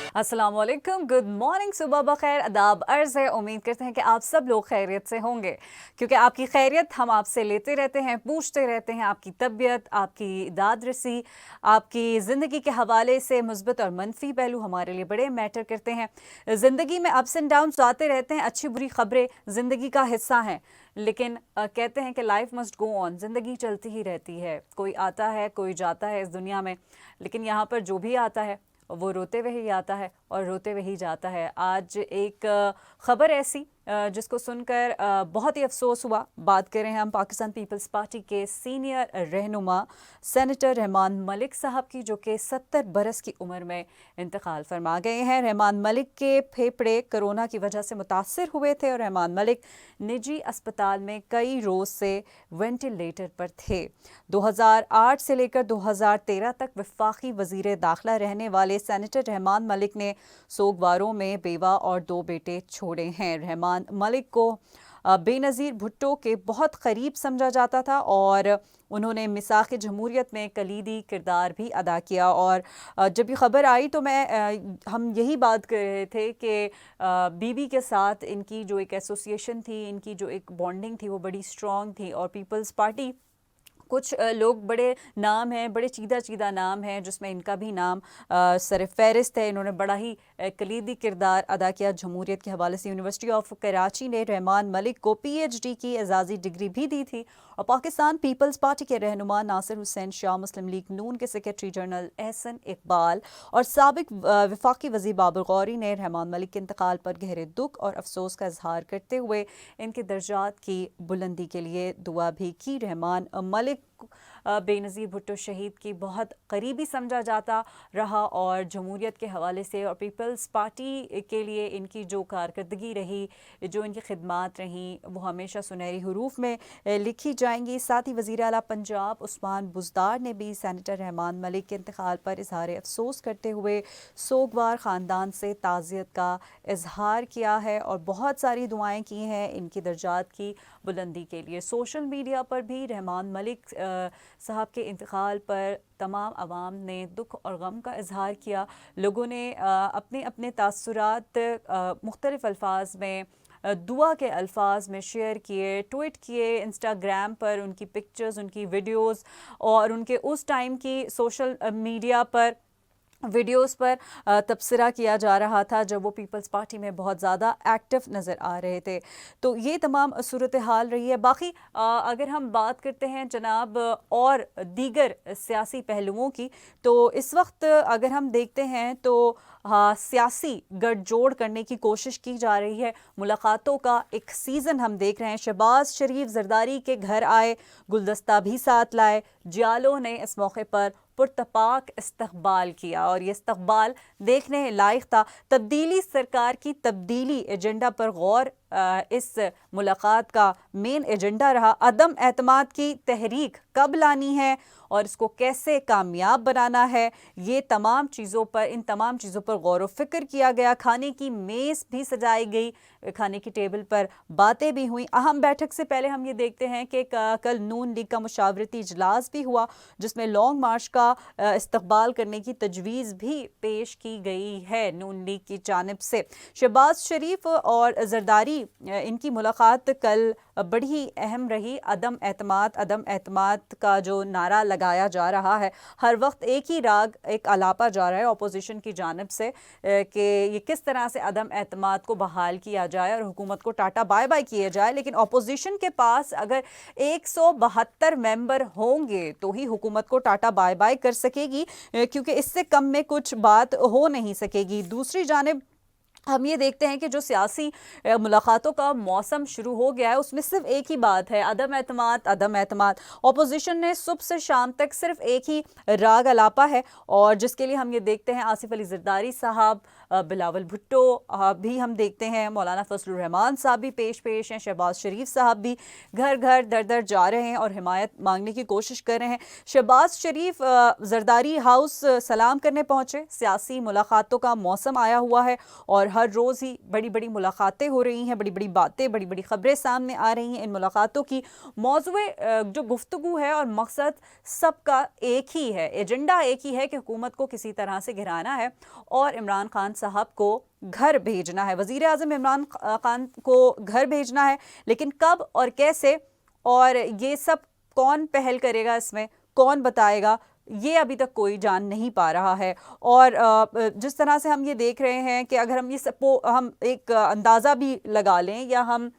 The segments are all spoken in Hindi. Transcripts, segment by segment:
अस्सलाम वालेकुम, गुड मॉर्निंग, सुबह बखैर, आदाब अर्ज़ है। उम्मीद करते हैं कि आप सब लोग खैरियत से होंगे, क्योंकि आपकी खैरियत हम आपसे लेते रहते हैं, पूछते रहते हैं। आपकी तबीयत, आपकी दादरसी, आपकी ज़िंदगी के हवाले से मुस्बत और मनफी पहलू हमारे लिए बड़े मैटर करते हैं। ज़िंदगी में अप्स एंड डाउन्स आते रहते हैं, अच्छी बुरी खबरें ज़िंदगी का हिस्सा हैं, लेकिन कहते हैं कि लाइफ मस्ट गो ऑन, ज़िंदगी चलती ही रहती है। कोई आता है, कोई जाता है इस दुनिया में, लेकिन यहाँ पर जो भी आता है वो रोते हुए ही आता है और रोते हुए ही जाता है। आज एक ख़बर ऐसी जिसको सुनकर बहुत ही अफसोस हुआ। बात करें हम पाकिस्तान पीपल्स पार्टी के सीनियर रहनुमा सेनेटर रहमान मलिक साहब की, जो कि 70 बरस की उम्र में इंतकाल फरमा गए हैं। रहमान मलिक के फेफड़े कोरोना की वजह से मुतासर हुए थे और रहमान मलिक निजी अस्पताल में कई रोज़ से वेंटिलेटर पर थे। 2008 से लेकर 2013 तक वफाकी वज़ीर दाखिला रहने वाले सेनेटर रहमान मलिक ने सोगवारों में बेवा और 2 बेटे छोड़े हैं। रहमान मलिक को बेनज़ीर भुट्टो के बहुत करीब समझा जाता था और उन्होंने मिसाक़ जमहूरियत में कलीदी किरदार भी अदा किया। और जब ये ख़बर आई तो हम यही बात कर रहे थे कि बीबी के साथ इनकी जो एक एसोसिएशन थी, इनकी जो एक बॉन्डिंग थी, वो बड़ी स्ट्रॉन्ग थी। और पीपल्स पार्टी, कुछ लोग बड़े नाम हैं, बड़े चीदा चीदा नाम हैं, जिसमें इनका भी नाम सर फहरिस्त है। इन्होंने बड़ा ही कलीदी किरदार अदा किया जमहूरियत के हवाले से। यूनिवर्सिटी ऑफ कराची ने रहमान मलिक को PhD की एजाज़ी डिग्री भी दी थी। और पाकिस्तान पीपल्स पार्टी के रहनुमा नासिर हुसैन शाह, मुस्लिम लीग नून के सेक्रेटरी जनरल एहसन इकबाल और साबिक वफाकी वज़ीर बाबर गौरी ने रहमान मलिक के इंतकाल पर गहरे दुख और अफसोस का इजहार करते हुए इनके दर्जात की बुलंदी के लिए दुआ भी की। रहमान मलिक बेनज़ीर भुट्टो शहीद की बहुत करीबी समझा जाता रहा और जमहूरियत के हवाले से और पीपल्स पार्टी के लिए इनकी जो कारकर्दगी रही, जो इनकी खिदमात रहीं, वो हमेशा सुनहरी हरूफ में लिखी जाएंगी। साथ ही वज़ीर आला पंजाब उस्मान बुज़दार ने भी सेनेटर रहमान मलिक के इंतकाल पर इजहार अफसोस करते हुए सोगवार ख़ानदान से ताज़ियत का इजहार किया है और बहुत सारी दुआएं की हैं इनकी दर्जात की बुलंदी के लिए। सोशल मीडिया पर भी रहमान मलिक साहब के इंतकाल पर तमाम अवाम ने दुख और गम का इजहार किया। लोगों ने अपने अपने तासुरात मुख्तलिफ अल्फाज में, दुआ के अल्फाज में शेयर किए, ट्वीट किए। इंस्टाग्राम पर उनकी पिक्चर्स, उनकी वीडियोस और उनके उस टाइम की सोशल मीडिया पर वीडियोस पर तबसरा किया जा रहा था जब वो पीपल्स पार्टी में बहुत ज़्यादा एक्टिव नज़र आ रहे थे। तो ये तमाम सूरत हाल रही है। बाकी अगर हम बात करते हैं जनाब और दीगर सियासी पहलुओं की, तो इस वक्त अगर हम देखते हैं तो सियासी गठजोड़ करने की कोशिश की जा रही है। मुलाकातों का एक सीज़न हम देख रहे हैं। शहबाज शरीफ जरदारी के घर आए, गुलदस्ता भी साथ लाए। जियालों ने इस मौके पर पुरतपाक इस्तकबाल किया और ये इस्तकबाल देखने लायक था। तब्दीली सरकार की तब्दीली एजेंडा पर गौर इस मुलाकात का मेन एजेंडा रहा। अदम एतमाद की तहरीक कब लानी है और इसको कैसे कामयाब बनाना है, ये तमाम चीज़ों पर, इन तमाम चीज़ों पर गौर व फिक्र किया गया। खाने की मेज़ भी सजाई गई, खाने की टेबल पर बातें भी हुई। अहम बैठक से पहले हम ये देखते हैं कि कल नून लीग का मुशावरती इजलास भी हुआ, जिसमें लॉन्ग मार्च का इस्तकबाल करने की तजवीज़ भी पेश की गई है नून लीग की जानिब से। शहबाज शरीफ और जरदारी इनकी मुलाकात कल बड़ी ही अहम रही। अदम एतमाद का जो नारा लगाया जा रहा है, हर वक्त एक ही राग, एक अलापा जा रहा है अपोजिशन की जानिब से कि ये किस तरह से अदम एतमाद को बहाल किया जाए और हुकूमत को टाटा बाय बाय किया जाए। लेकिन अपोजिशन के पास अगर 172 मेंबर होंगे तो ही हुकूमत को टाटा बाय बाय कर सकेगी, क्योंकि इससे कम में कुछ बात हो नहीं सकेगी। दूसरी जानिब हम ये देखते हैं कि जो सियासी मुलाकातों का मौसम शुरू हो गया है, उसमें सिर्फ एक ही बात है, अदम एतमाद, अदम एतमाद। अपोजिशन ने सुबह से शाम तक सिर्फ एक ही राग अलापा है और जिसके लिए हम ये देखते हैं आसिफ अली जरदारी साहब, बिलावल भुट्टो भी हम देखते हैं, मौलाना फजलुर रहमान साहब भी पेश हैं, शहबाज शरीफ साहब भी घर घर दर दर जा रहे हैं और हिमायत मांगने की कोशिश कर रहे हैं। शहबाज शरीफ जरदारी हाउस सलाम करने पहुंचे। सियासी मुलाकातों का मौसम आया हुआ है और हर रोज़ ही बड़ी बड़ी मुलाकातें हो रही हैं, बड़ी बड़ी बातें, बड़ी बड़ी ख़बरें सामने आ रही हैं। इन मुलाकातों की मौज़ूए जो गुफ्तगू है और मकसद सबका एक ही है, एजेंडा एक ही है कि हुकूमत को किसी तरह से गिराना है और इमरान खान साहब को घर भेजना है, वज़ीर आज़म इमरान खान को घर भेजना है। लेकिन कब और कैसे और ये सब कौन पहल करेगा, इसमें कौन बताएगा, ये अभी तक कोई जान नहीं पा रहा है। और जिस तरह से हम ये देख रहे हैं कि अगर हम एक अंदाज़ा भी लगा लें या हम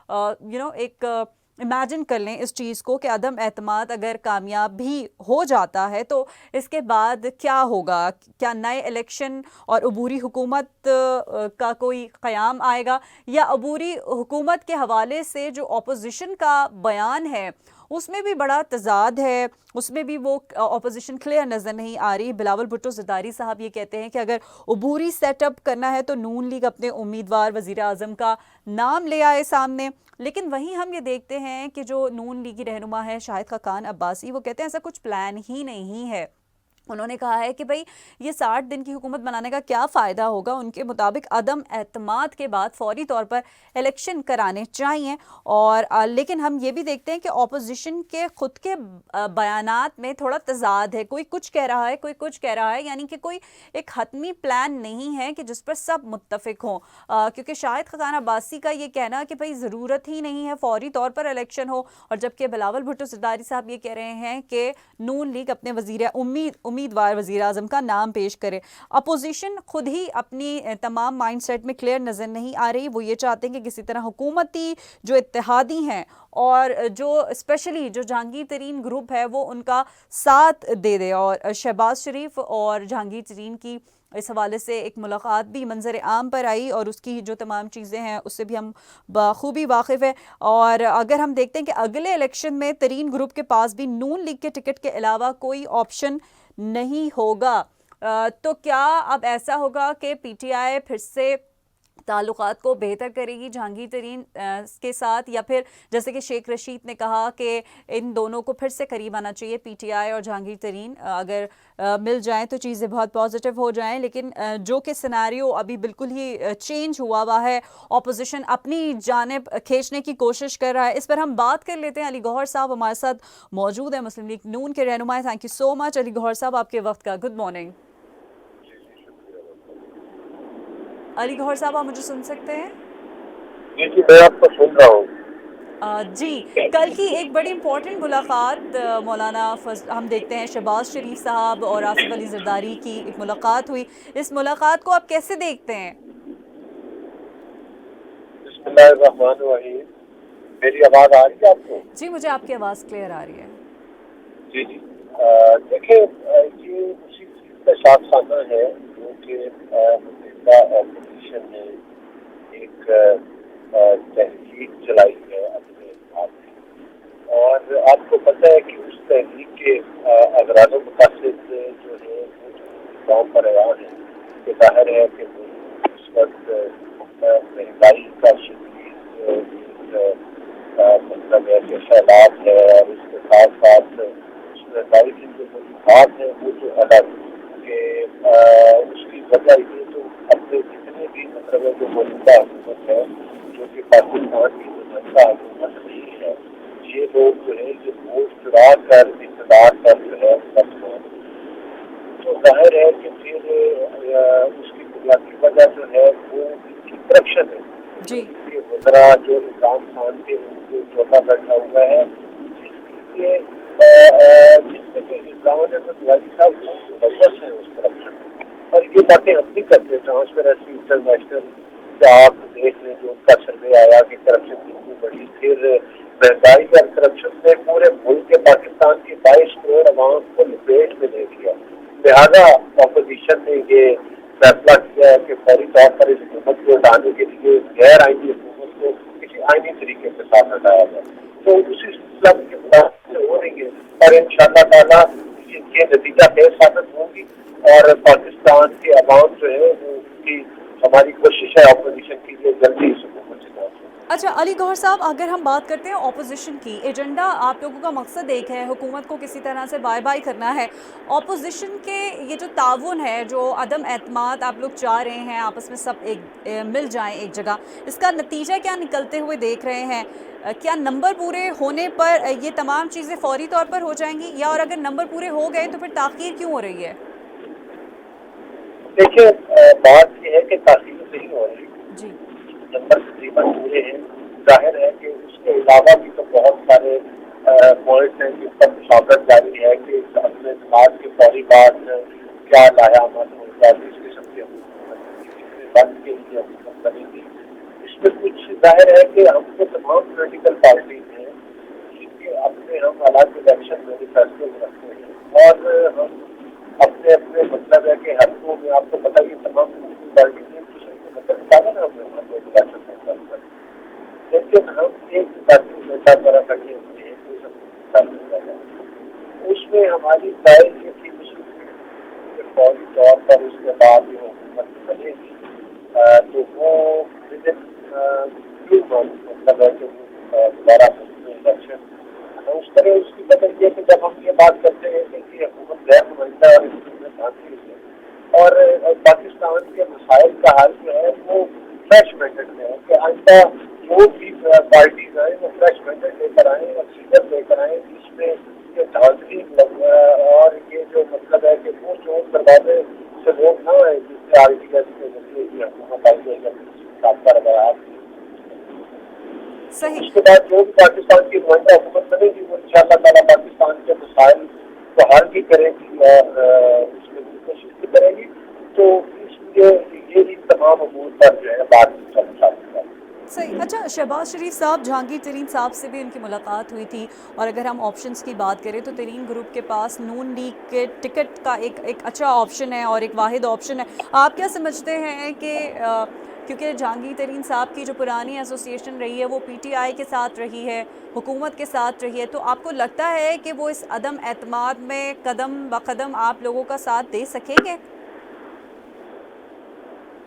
एक इमेजिन कर लें इस चीज़ को कि अदम एतमाद अगर कामयाब भी हो जाता है तो इसके बाद क्या होगा? क्या नए इलेक्शन और अबूरी हुकूमत का कोई क़याम आएगा, या अबूरी हुकूमत के हवाले से जो अपोजिशन का बयान है उसमें भी बड़ा तज़ाद है, उसमें भी वो अपोजिशन क्लियर नज़र नहीं आ रही। बिलावल भुट्टो ज़रदारी साहब ये कहते हैं कि अगर अबूरी सेटअप करना है तो नून लीग अपने उम्मीदवार वज़ीर आज़म का नाम ले आए सामने। लेकिन वहीं हम ये देखते हैं कि जो नून लीगी रहनुमा है शाहिद खाकान अब्बासी, वो कहते हैं ऐसा कुछ प्लान ही नहीं है। उन्होंने कहा है कि भाई ये 60 दिन की हुकूमत बनाने का क्या फ़ायदा होगा। उनके मुताबिक अदम एतमाद के बाद फौरी तौर पर इलेक्शन कराने चाहिए। और लेकिन हम ये भी देखते हैं कि ऑपोजिशन के ख़ुद के बयानात में थोड़ा तज़ाद है, कोई कुछ कह रहा है, कोई कुछ कह रहा है, यानी कि कोई एक हतमी प्लान नहीं है कि जिस पर सब मुत्तफ़िक हों। क्योंकि शाहिद खाकान अब्बासी का ये कहना कि भाई ज़रूरत ही नहीं है फौरी तौर पर इलेक्शन हो, और जबकि बिलावल भुट्टो ज़रदारी साहब ये कह रहे हैं कि नून लीग अपने उम्मीदवार वज़ीर आज़म का नाम पेश करे। अपोजिशन खुद ही अपनी तमाम माइंडसेट में क्लियर नज़र नहीं आ रही। वो ये चाहते हैं कि किसी तरह हुकूमती जो इत्तेहादी हैं और जो स्पेशली जो जहांगीर तरीन ग्रुप है वो उनका साथ दे दे। और शहबाज शरीफ और जहांगीर तरीन की इस हवाले से एक मुलाकात भी मंजर आम पर आई और उसकी जो तमाम चीज़ें हैं उससे भी हम बखूबी वाकिफ़ है। और अगर हम देखते हैं कि अगले इलेक्शन में तरीन ग्रुप के पास भी नून लीग के टिकट के अलावा कोई ऑप्शन नहीं होगा, तो क्या अब ऐसा होगा कि पीटीआई फिर से ताल्लुकात को बेहतर करेगी जहांगीर तरीन के साथ, या फिर जैसे कि शेख रशीद ने कहा कि इन दोनों को फिर से करीब आना चाहिए, पीटीआई और जहांगीर तरीन अगर मिल जाएं तो चीज़ें बहुत पॉजिटिव हो जाएं। लेकिन जो कि सिनेरियो अभी बिल्कुल ही चेंज हुआ है, ऑपोजिशन अपनी जानिब खींचने की कोशिश कर रहा है। इस पर हम बात कर लेते हैं। अली गौहर साहब हमारे साथ मौजूद है, मुस्लिम लीग नून के रहनुमा। Thank you so much Ali Gohar sahab आपके वक्त का। गुड मॉर्निंग अली गौहर साहब, आप मुझे सुन सकते हैं? जी मैं आपको सुन रहा हूँ। जी, कल की एक बड़ी इंपॉर्टेंट मुलाकात मौलाना हम देखते हैं शहबाज शरीफ साहब और आसिफ अली जरदारी की एक मुलाकात हुई। इस मुलाकात को आप कैसे देखते हैं? बिस्मिल्लाहिर्रहमानिर्रहीम। मेरी आवाज़ आ रही है आपको? जी, मुझे आपकी आवाज़ क्लियर आ रही है। जी जी। देखिए, ये उसी चीज़ का साफसाना है जो कि ऑपोजिशन ने एक तहरीक चलाई है अपने आप में, और आपको पता है कि उस तहरीक के अगराद मुतासिद जो है वो गाँव पर आया है कि जाहिर है कि इस वक्त महंगाई का शदीद मतलब ऐसे सैलाब है, और इसके साथ साथ उस महंगाई की जो बात है वो जो अलग कि उसकी वजह ये तो अपने जितने भी मतलब जो मौजूदा हुकूमत है जो कि पाकिस्तान की जो जनता हुकूमत नहीं है, ये लोग जो है ये वोट चुरा कर इक़्तिदार पर जो है तो जाहिर है कि फिर उसकी बुनियादी वजह जो है वो इनकी करप्शन है। जी, वज़रा जो इमरान खान के उनको चौथा बैठा हुआ है, जिसमें कि इमरान वाली साहब मुलव्वस है उस करप्शन में। और ये बातें हम नहीं करते। ट्रांसपेरेंसी इंटरनेशनल से आप देख लें जो उनका सर्वे आया कि करप्शन कितनी बड़ी, फिर महंगाई और करप्शन ने पूरे मुल्क के पाकिस्तान की 22 करोड़ अवाम को लपेट में ले लिया। लिहाजा अपोजिशन ने ये फैसला किया है कि फौरी तौर पर इस हुकूमत को हटाने के लिए गैर आईनी हुकूमत को किसी आईनी तरीके के साथ हटाया जाए। तो उसी सिलसिला की बात हो रही है, और इंशाअल्लाह ताला ये नतीजा खैर साबित होंगी, और पाकिस्तान के अवाम जो है वो उनकी हमारी कोशिश है अपोजिशन की जल्दी इस हुकूमत से अच्छा अली गौहर साहब, अगर हम बात करते हैं ऑपोजिशन की, एजेंडा आप लोगों का मकसद एक है, हुकूमत को किसी तरह से बाय बाय करना है। ऑपोजिशन के ये जो ताउन है, जो अदम एतमाद आप लोग चाह रहे हैं आपस में सब एक मिल जाएं एक जगह, इसका नतीजा क्या निकलते हुए देख रहे हैं? क्या नंबर पूरे होने पर ये तमाम चीज़ें फौरी तौर पर हो जाएंगी, या और अगर नंबर पूरे हो गए तो फिर ताख़ीर क्यों हो रही है? देखिए, बात ये है कि तासीर नहीं हो रही, जी। नंबर तकरीबन पूरे हैं। जाहिर है कि उसके अलावा भी तो बहुत सारे पॉइंट्स हैं जिस पर मुशावरत जारी है कि अपने समाज के फौरी बाद क्या लायामत होगा, जिस किस्म की कितने वक्त के लिए हुकूमत बनेगी। इसमें कुछ जाहिर है कि हमको तमाम पोलिटिकल पार्टीज हैं जिनके अपने हम अलग इलेक्शन मैनिफेस्टो रखते हैं, और हम अपने अपने मतलब है कि हल्कों में आपको पता ही तमाम पार्टी मतलब निकाला ना हमने इलेक्शन मैनिफेस्टो, लेकिन हम एक पार्टी नेता द्वारा कटे हुए हैं, कोई सब उसमें हमारी राय ये थी फौरी तौर पर उसके बाद जो हुकूमत बनेगी तो वो विद इन फ्यू मंथ्स मतलब है कि दोबारा इलेक्शन उस तरह उसकी वजह ये कि जब हम ये बात करते हैं कि ये हुकूमत गैर नुमाइंदा और इसमें झांसी है, और पाकिस्तान के मसाइल का हल जो है वो फ्रेश मेथड में है कि आइंदा जो भी पार्टीज आए वो फ्रेश मेथड लेकर आए, ऑक्सीजन लेकर आए, जिसमें ये धांधली और ये जो मतलब है कि वो जो दरवाजे से लोग ना आए जिससे आरटीएस के जरिए हुकूमत आई है सही। उसके बाद जो भी पाकिस्तान की नुमाइंदा हुकूमत बनेगी वो इंशाअल्लाह ताला पाकिस्तान के मसाइल को हल भी करेगी और उसमें भी कोशिश भी करेगी। तो इसलिए ये भी तमाम अमूर पर जो है बात चल सही। अच्छा शहबाज शरीफ साहब, जहांगीर तरीन साहब से भी उनकी मुलाकात हुई थी, और अगर हम ऑप्शंस की बात करें तो तरीन ग्रुप के पास नून लीग के टिकट का एक अच्छा ऑप्शन है और एक वाहिद ऑप्शन है। आप क्या समझते हैं कि क्योंकि जहांगीर तरीन साहब की जो पुरानी एसोसिएशन रही है वो पीटीआई के साथ रही है, हुकूमत के साथ रही है, तो आपको लगता है कि वो इस अदम एतमाद में कदम ब कदम आप लोगों का साथ दे सकेंगे?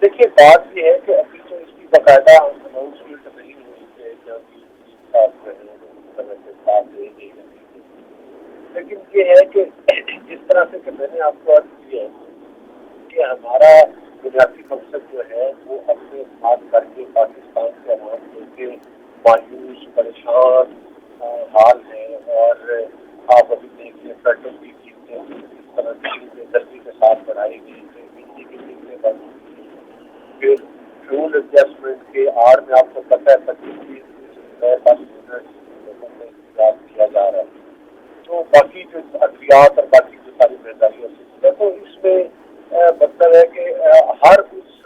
देखिए, बात ये है कि अभी तो इसकी बाकायदा अनाउंसमेंट नहीं हुई है जहांगीर साहब जो है उस तरह से साथ दे नहीं रहे, लेकिन ये है कि जिस तरह से कि मैंने आपको अर्ज किया है कि हमारा बुनियादी मकसद जो है वो अपने बात करके पाकिस्तान के अवाम के मायूस परेशान हाल है, और आप अभी देखिए पेट्रोल की कीमतें जिस तरह से बेदर्दी के साथ बढ़ाई गई है, बिजली की कीमतें बढ़, फिर फ्यूल एडजस्टमेंट के आड़ में आपको पता है 25-30 नए बस यूनिट लोगों को इंतजार किया जा रहा है। तो बाकी जो अद्वियात और बाकी जो सारी महंगाई है तो इसमें मतलब है कि हर उस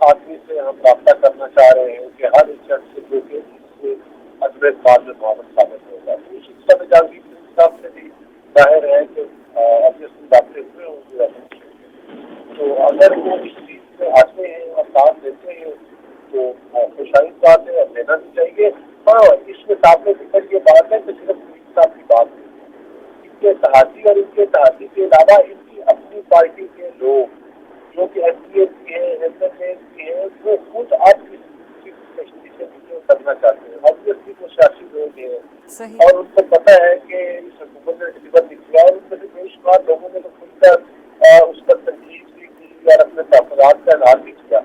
आदमी से हम रब्ता करना चाह रहे हैं कि हर उस शख्स से जो कि इससे अदब बाद में मामला साबित होगा। तो उस हिस्सा में जहांगीर साहब से भी जाहिर है कि ऑब्वियसली बातें हुए होंगे, तो अगर वो इस चीज में आते हैं और साथ देते हैं तो खुशाइन बात है और देना भी चाहिए। हाँ, इसमें सामने फिक्र ये बात है कि सिर्फ साहब की बात नहीं, इनके तहाती और इनके तहाती के अलावा इनकी अपनी पार्टी के लोग जो कि एमपीए भी हैं, एमएलए भी हैं, वो खुद अब इस कश्ती से नीचे उतरना चाहते हैं। ऑब्वियसली वो सियासी लोग हैं और उनको पता है कि इस हुकूमत ने डिलीवर नहीं किया, और उनमें से बेशुमार लोगों ने तो खुलकर उस पर तनकीद भी की और अपने तहफात का ऐलान भी किया।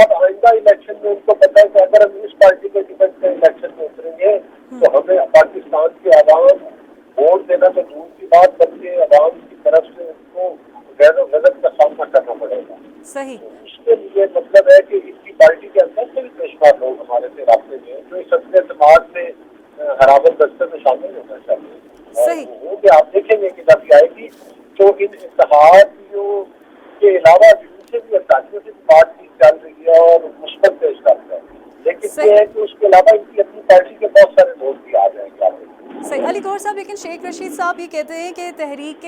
अब आइंदा इलेक्शन में उनको पता है कि अगर हम इस पार्टी के टिकट से इलेक्शन में उतरेंगे तो हमें पाकिस्तान के अवाम वोट देना तो दूर की बात, बल्कि अवाम की तरफ से उनको गजब का सामना करना पड़ेगा। सही। तो उसके लिए मतलब है कि इनकी पार्टी के अंदर से भी बेशुमार लोग हमारे से रास्ते में जो इस अपने समाज में हराबत दस्ते में शामिल होना चाहिए, और वो होंगे। आप देखेंगे कि जब आएगी तो इन इत्तेहादियों के अलावा जिनसे भी असानियों से बातचीत चल रही है और मुश्किल पेश करता है, लेकिन ये है कि उसके अलावा इनकी अपनी पार्टी के बहुत सारे लोग भी आ जाएंगे आगे। सही। अली गौहर साहब, लेकिन शेख रशीद साहब ये कहते हैं कि तहरीक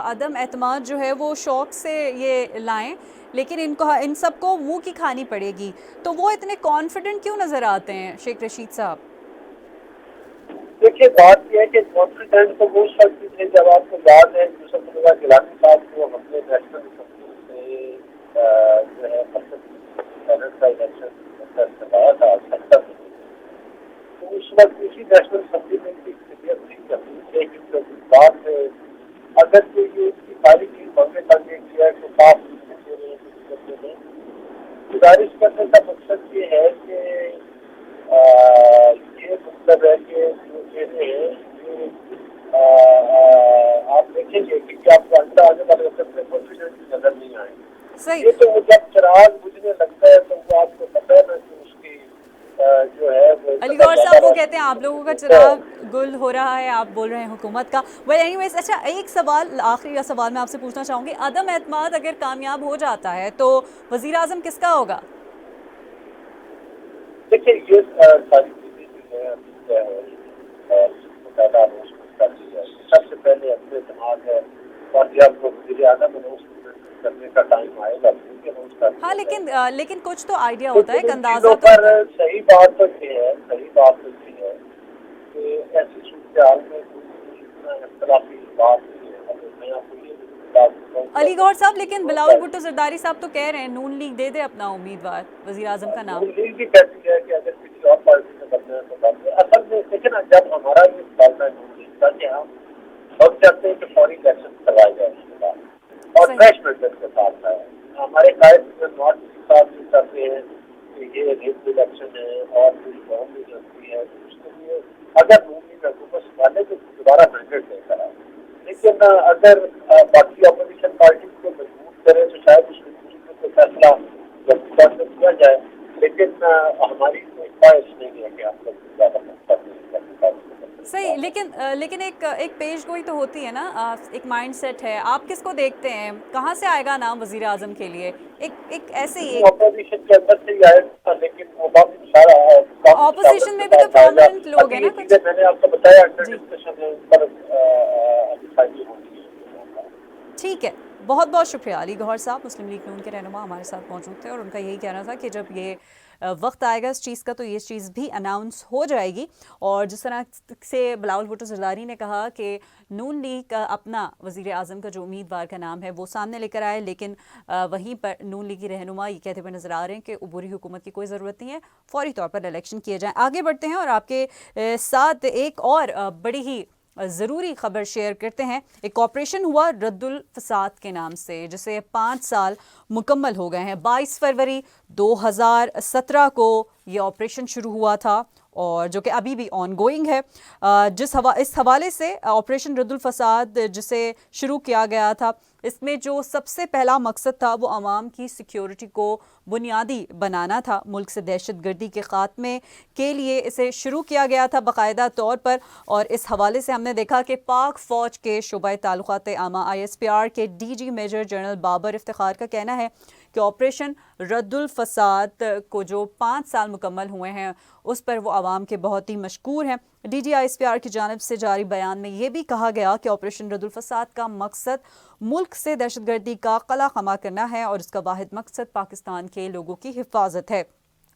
अदम एतमाद जो है वो शौक से ये लाएं, लेकिन इनको इन सबको मुंह की खानी पड़ेगी, तो वो इतने कॉन्फिडेंट क्यों नजर आते हैं शेख रशीद साहब? देखिए, बात यह है कि कॉन्फिडेंट तो वो शख्स थे, जब आपको याद है यूसुफ गिलानी साहब को हमने नेशनल असेंबली से जो है सेनेट का इलेक्शन करवाया था सेंटर में, गुजारिश करने का मकसद ये है कि ये मतलब है कि जो चीजें हैं ये आप देखेंगे कि आपको अंदर आने वाले वक्त में कॉन्फिडेंस नजर नहीं आए। सही। ये तो वो जब चिराग बुझने लगता है तो वो आपको पता है ना कि उसकी जो है वो अली पता गौहर ज्यादा साहब वो रोशनी कहते हैं आप लोगों का होता है। चिराग गुल हो रहा है, आप बोल रहे हैं हुकूमत का। वेल एनीवेज, अच्छा एक सवाल, आखिरी सवाल मैं आपसे पूछना चाहूँगी, अदम एतमाद अगर कामयाब हो जाता है तो वज़ीर आज़म किसका होगा? देखिए ये सारी चीजें जो है अभी क्या है मुताला अनाउंसमेंट कर दी है। सबसे पहले अपने दिमाग है और जब वज़ीर आज़म अनाउंसमेंट करने का टाइम आएगा फिर अनाउंस कर हाँ, दिया जाएगा। लेकिन कुछ तो आइडिया होता है, लेकिन एक इन अंदाज़ा चीजों तो पर होता है। सही बात तो ये है, सही बात तो ये है कि ऐसी सूरत हाल में कोई इतना इख्तलाफी बात नहीं है। अगर मैं आपको ये बात बताऊं कि अली अगर गौहर साहब, किसी लेकिन और बिलावल पार्टी भुट्टो जरदारी साहब तो कह रहे हैं नून लीग दे दे अपना उम्मीदवार वज़ीर आज़म का नाम। नून लीग भी कहती है कि अगर किसी और पार्टी से बनना है तो बन जाए। असल में देखिए ना, जब हमारा ये निकालना है नून लीग का कि हम चाहते हैं कि फौरी इलेक्शन करवाए जाए उसके बाद और सही। फ्रेश मेंबर्स के साथ आए। हमारे कायद नॉर्थ ईस्ट साहब ये चाहते हैं कि ये रेप इलेक्शन है और पूरी कौम भी जलती है, तो उसके लिए अगर नून लीग हुकूमत संभाले तो दोबारा मैंडेट लेकर आए। लेकिन अगर बाकी अपोजिशन पार्टी को मजबूर करे तो शायद उसको फैसला जल्दी से किया जाए। लेकिन हमारी कोई ख्वाहिश नहीं है कि हम लोग ज्यादा मकसद सही, नहीं लेकिन एक पेश गोई तो होती है ना, एक माइंडसेट है। आप किसको देखते हैं, कहाँ से आएगा नाम वज़ीर आज़म के लिए? एक ऐसे ही एक अपोजिशन के अंदर से ही आएगा, लेकिन वो काफी सारा काफी ऑपोजिशन मुशावरत के में भी तो साथ आएगा। प्रोमिनेंट लोग हैं अभी ना ये कुछ। चीजें मैंने आपको बताया अंडर जी, डिस्कशन है, उन पर डिसाइड होनी है। ठीक है। बहुत बहुत शुक्रिया अली गौहर साहब, मुस्लिम लीग नून के रहनुमा हमारे साथ मौजूद थे और उनका यही कहना था कि जब ये वक्त आएगा इस चीज़ का तो ये चीज़ भी अनाउंस हो जाएगी। और जिस तरह से बिलावल भुट्टो जरदारी ने कहा कि नून लीग का अपना वज़ीर आज़म का जो उम्मीदवार का नाम है वो सामने लेकर आए, लेकिन वहीं पर नून लीग की रहनुमा ये कहते हुए नजर आ रहे हैं कि उबूरी हुकूमत की कोई ज़रूरत नहीं है, फौरी तौर पर इलेक्शन किए जाएँ। आगे बढ़ते हैं और आपके साथ एक और बड़ी ही ज़रूरी खबर शेयर करते हैं। एक ऑपरेशन हुआ रद्दुल फसाद के नाम से, जिसे 5 साल मुकम्मल हो गए हैं। 22 फरवरी 2017 को ये ऑपरेशन शुरू हुआ था और जो कि अभी भी ऑन गोइंग है। इस हवाले से ऑपरेशन रद्दुल फसाद जिसे शुरू किया गया था, इसमें जो सबसे पहला मकसद था वो अवाम की सिक्योरिटी को बुनियादी बनाना था। मुल्क से दहशतगर्दी के ख़ात्मे के लिए इसे शुरू किया गया था बाकायदा तौर पर। और इस हवाले से हमने देखा कि पाक फ़ौज के शुबा ताल्लुकात आमा ISPR के DG major general Babar Iftikhar का कहना है कि ऑपरेशन रद्दुल फसाद को जो 5 साल मुकम्मल हुए हैं उस पर वो आवाम के बहुत ही मशकूर हैं। DG ISPR की जानिब से जारी बयान में ये भी कहा गया कि ऑपरेशन रद्दुल फसाद का मकसद मुल्क से दहशतगर्दी का कला खमा करना है और इसका वाहिद मकसद पाकिस्तान के लोगों की हिफाजत है।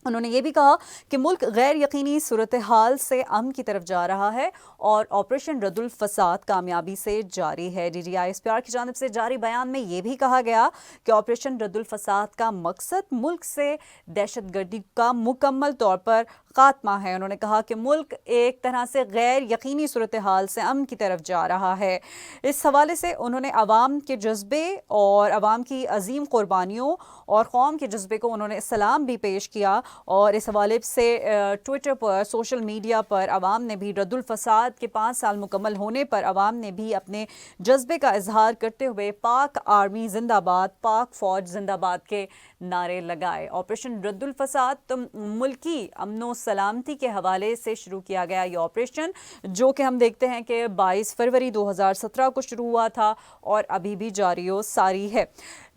उन्होंने ये भी कहा कि मुल्क गैर यकीनी सूरत हाल से अमन की तरफ जा रहा है और ऑपरेशन रद्दुल फसाद कामयाबी से जारी है। DG ISPR की जानिब से जारी बयान में ये भी कहा गया कि ऑपरेशन रद्दुल फसाद का मकसद मुल्क से दहशतगर्दी का मुकम्मल तौर पर खात्मा है। उन्होंने कहा कि मुल्क एक तरह से गैर यकीनी सूरत हाल से अमन की तरफ जा रहा है। इस हवाले से उन्होंने अवाम के जज्बे और अवाम की अजीम कुर्बानियों और कौम के जज्बे को उन्होंने सलाम भी पेश किया। और इस हवाले से ट्विटर पर, सोशल मीडिया पर अवाम ने भी रद्दुल फसाद के 5 साल मुकम्मल होने पर अवाम ने भी अपने जज्बे का इजहार करते हुए पाक आर्मी जिंदाबाद, पाक फ़ौज जिंदाबाद के नारे लगाए। ऑपरेशन रद्दुल फसाद तो मुल्की अमनो सलामती के हवाले से शुरू किया गया ये ऑपरेशन, जो कि हम देखते हैं कि 22 फरवरी 2017 को शुरू हुआ था और अभी भी जारी व सारी है।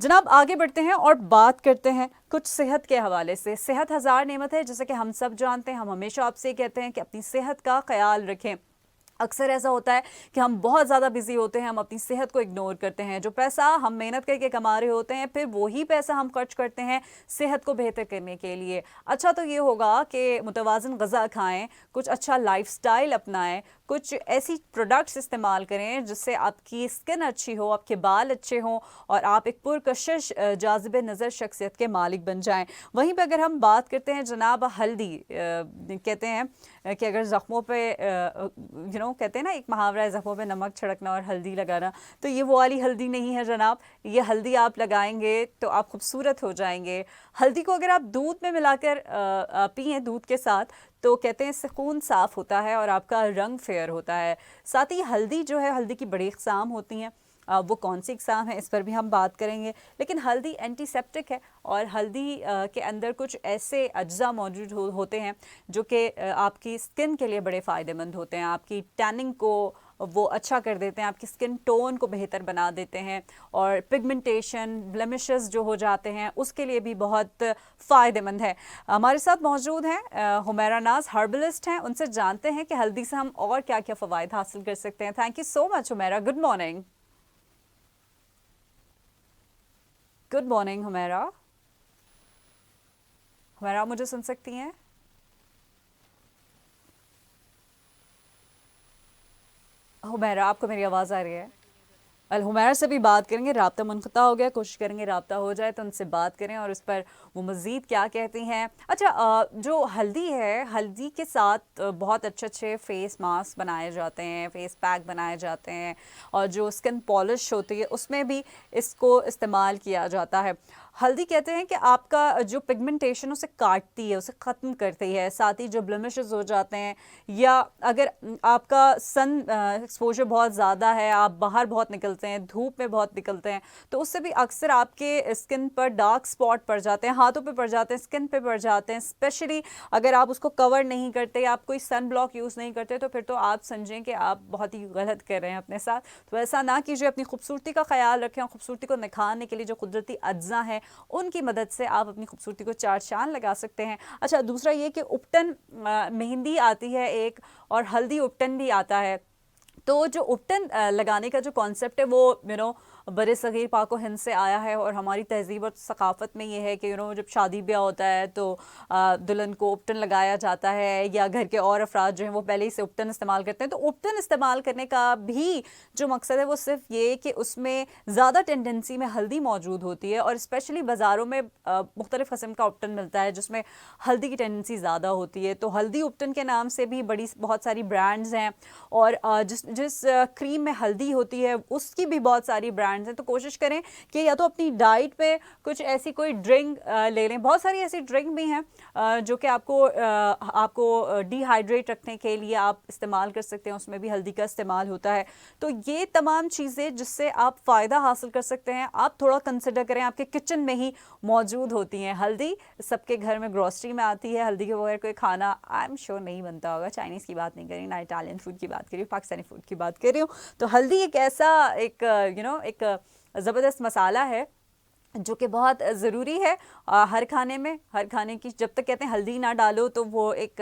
जनाब आगे बढ़ते हैं और बात करते हैं कुछ सेहत के हवाले से। सेहत हज़ार नेमत है, जैसे कि हम सब जानते हैं, हम हमेशा आपसे कहते हैं कि अपनी सेहत का ख्याल रखें। अक्सर ऐसा होता है कि हम बहुत ज़्यादा बिजी होते हैं, हम अपनी सेहत को इग्नोर करते हैं। जो पैसा हम मेहनत करके कमा रहे होते हैं, फिर वही पैसा हम खर्च करते हैं सेहत को बेहतर करने के लिए। अच्छा तो ये होगा कि मुतवाज़न ग़ज़ा खाएं, कुछ अच्छा लाइफस्टाइल अपनाएं, कुछ ऐसी प्रोडक्ट्स इस्तेमाल करें जिससे आपकी स्किन अच्छी हो, आपके बाल अच्छे हों और आप एक पुरकशिश जाज़िब नज़र शख्सियत के मालिक बन जाएं। वहीं पे अगर हम बात करते हैं जनाब हल्दी, कहते हैं कि अगर ज़ख्मों पे कहते हैं ना एक मुहावरा है, ज़ख्मों पे नमक छिड़कना और हल्दी लगाना, तो ये वो वाली हल्दी नहीं है जनाब। ये हल्दी आप लगाएंगे तो आप खूबसूरत हो जाएंगे। हल्दी को अगर आप दूध में मिलाकर पिए दूध के साथ, तो कहते हैं इससे खून साफ़ होता है और आपका रंग फेयर होता है। साथ ही हल्दी जो है, हल्दी की बड़ी इक़साम होती हैं, वो कौन सी इक़साम है इस पर भी हम बात करेंगे। लेकिन हल्दी एंटीसेप्टिक है और हल्दी के अंदर कुछ ऐसे अज्जा मौजूद होते हैं जो कि आपकी स्किन के लिए बड़े फ़ायदेमंद होते हैं। आपकी टैनिंग को वो अच्छा कर देते हैं, आपकी स्किन टोन को बेहतर बना देते हैं और पिगमेंटेशन, ब्लेमिशेस जो हो जाते हैं उसके लिए भी बहुत फ़ायदेमंद है। हमारे साथ मौजूद हैं हुमैरा नाज, हर्बलिस्ट हैं। उनसे जानते हैं कि हल्दी से हम और क्या क्या फ़वाइद हासिल कर सकते हैं। Thank you so much Humaira, good morning. Good morning Humaira. Humaira आप मुझे सुन सकती हैं? हुमैरा आपको मेरी आवाज़ आ रही है? हुमैरा से भी बात करेंगे, राब्ता मुनक़ता हो गया, कोशिश करेंगे राब्ता हो जाए तो उनसे बात करें और उस पर वो मज़ीद क्या कहती हैं। अच्छा, जो हल्दी है, हल्दी के साथ बहुत अच्छे अच्छे फ़ेस मास्क बनाए जाते हैं, फ़ेस पैक बनाए जाते हैं और जो स्किन पॉलिश होती है उसमें भी इसको इस्तेमाल किया जाता है। हल्दी कहते हैं कि आपका जो पिगमेंटेशन उसे काटती है, उसे ख़त्म करती है। साथ ही जो ब्लेमिशेस हो जाते हैं या अगर आपका सन एक्सपोजर बहुत ज़्यादा है, आप बाहर बहुत निकलते हैं, धूप में बहुत निकलते हैं, तो उससे भी अक्सर आपके स्किन पर डार्क स्पॉट पड़ जाते हैं, हाथों पे पड़ जाते हैं, स्किन पे पड़ जाते हैं। स्पेशली अगर आप उसको कवर नहीं करते, आप कोई सन ब्लॉक यूज़ नहीं करते, तो फिर तो आप समझें कि आप बहुत ही गलत कर रहे हैं अपने साथ। तो ऐसा ना कीजिए, अपनी खूबसूरती का ख्याल रखें और खूबसूरती को निखारने के लिए जो कुदरती अज्जा हैं उनकी मदद से आप अपनी खूबसूरती को चार चांद लगा सकते हैं। अच्छा, दूसरा ये कि उपटन मेहंदी आती है एक, और हल्दी उपटन भी आता है। तो जो उपटन लगाने का जो कॉन्सेप्ट है वो बड़े सग़ीर पाको हिंद से आया है और हमारी तहज़ीब और सकाफ़त में ये है कि जब शादी ब्याह होता है तो दुल्हन को उपटन लगाया जाता है, या घर के और अफराद जो हैं वो पहले ही से उपटन इस्तेमाल करते हैं। तो उपटन इस्तेमाल करने का भी जो मकसद है वो सिर्फ ये कि उसमें ज़्यादा टेंडेंसी में हल्दी मौजूद होती है और स्पेशली बाज़ारों में मुख्तलिफ़ किस्म का उपटन मिलता है जिसमें हल्दी की टेंडेंसी ज़्यादा होती है। तो हल्दी उपटन के नाम से भी बहुत सारी ब्रांड्स हैं और जिस क्रीम में हल्दी होती है उसकी भी बहुत सारी ब्रांड्स हैं। तो कोशिश करें कि या तो अपनी डाइट पे कुछ ऐसी कोई ड्रिंक ले लें। बहुत सारी ऐसी ड्रिंक भी हैं जो कि आपको डिहाइड्रेट रखने के लिए आप इस्तेमाल कर सकते हैं, उसमें भी हल्दी का इस्तेमाल होता है। तो ये तमाम चीज़ें जिससे आप फ़ायदा हासिल कर सकते हैं, आप थोड़ा कंसिडर करें, आपके किचन में ही मौजूद होती हैं। हल्दी सबके घर में ग्रॉसरी में आती है, हल्दी के बगैर कोई खाना आई एम श्योर नहीं बनता होगा। चाइनीज़ की बात नहीं करी, ना इटालियन फूड की बात करी, पाकिस्तानी फूड की बात कर रही हूँ। तो हल्दी एक ऐसा एक एक ज़बरदस्त मसाला है जो कि बहुत ज़रूरी है हर खाने में। हर खाने की जब तक कहते हैं हल्दी ना डालो तो वो एक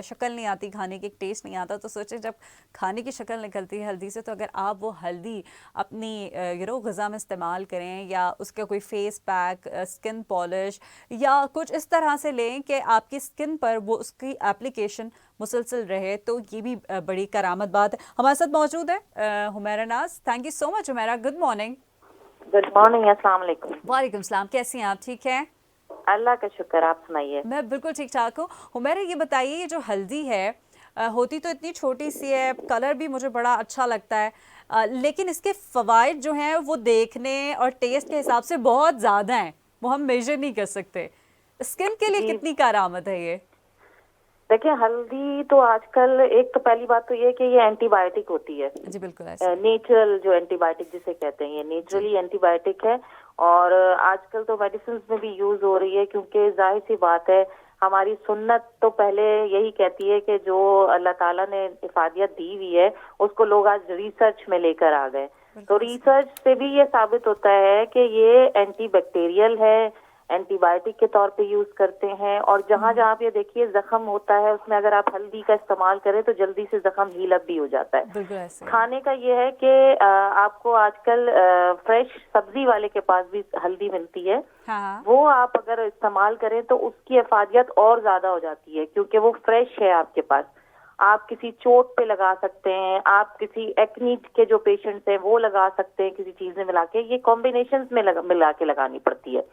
शक्ल नहीं आती खाने की, एक टेस्ट नहीं आता। तो सोचें जब खाने की शक्ल निकलती है हल्दी से, तो अगर आप वो हल्दी अपनी ग़िज़ा में इस्तेमाल करें या उसका कोई फेस पैक, स्किन पॉलिश या कुछ इस तरह से लें कि आपकी स्किन पर वो उसकी एप्लीकेशन मुसलसल रहे, तो ये भी बड़ी करामत बात है। हमारे साथ मौजूद है हुमैरा नाज। Thank you so much Humaira, good morning. Good morning, अस्सलाम वालेकुम। वालेकुम सलाम, कैसी हैं आप? ठीक हैं? अल्लाह का शुक्र, आप सुनाइए। मैं बिल्कुल ठीक ठाक हूँ। हुमैरा ये बताइए, ये जो हल्दी है होती तो इतनी छोटी सी है, कलर भी मुझे बड़ा अच्छा लगता है, लेकिन इसके फ़वाइद जो हैं वो देखने और टेस्ट के हिसाब से बहुत ज़्यादा हैं, वो हम मेजर नहीं कर सकते। स्किन के लिए कितनी कारआमद है ये? देखिए, हल्दी तो आजकल, एक तो पहली बात तो ये कि ये एंटीबायोटिक होती है। जी बिल्कुल ऐसे। नेचुरल जो एंटीबायोटिक जिसे कहते हैं, ये नेचुरली एंटीबायोटिक है और आजकल तो मेडिसिन में भी यूज हो रही है, क्योंकि जाहिर सी बात है हमारी सुन्नत तो पहले यही कहती है कि जो अल्लाह ताला ने इफादियत दी हुई है उसको लोग आज रिसर्च में लेकर आ गए। तो रिसर्च से भी ये साबित होता है कि ये एंटीबैक्टीरियल है, एंटीबायोटिक के तौर पे यूज करते हैं। और जहाँ जहाँ पे देखिए जख्म होता है उसमें अगर आप हल्दी का इस्तेमाल करें तो जल्दी से जख्म हील अप भी हो जाता है। खाने का ये है कि आपको आजकल फ्रेश सब्जी वाले के पास भी हल्दी मिलती है। हाँ। वो आप अगर इस्तेमाल करें तो उसकी अफादियत और ज्यादा हो जाती है, क्योंकि वो फ्रेश है आपके पास। आप किसी चोट पे लगा सकते हैं, आप किसी एक्नी के जो पेशेंट्स हैं वो लगा सकते हैं किसी चीज में मिला के। ये कॉम्बिनेशन में मिला के लगानी पड़ती है,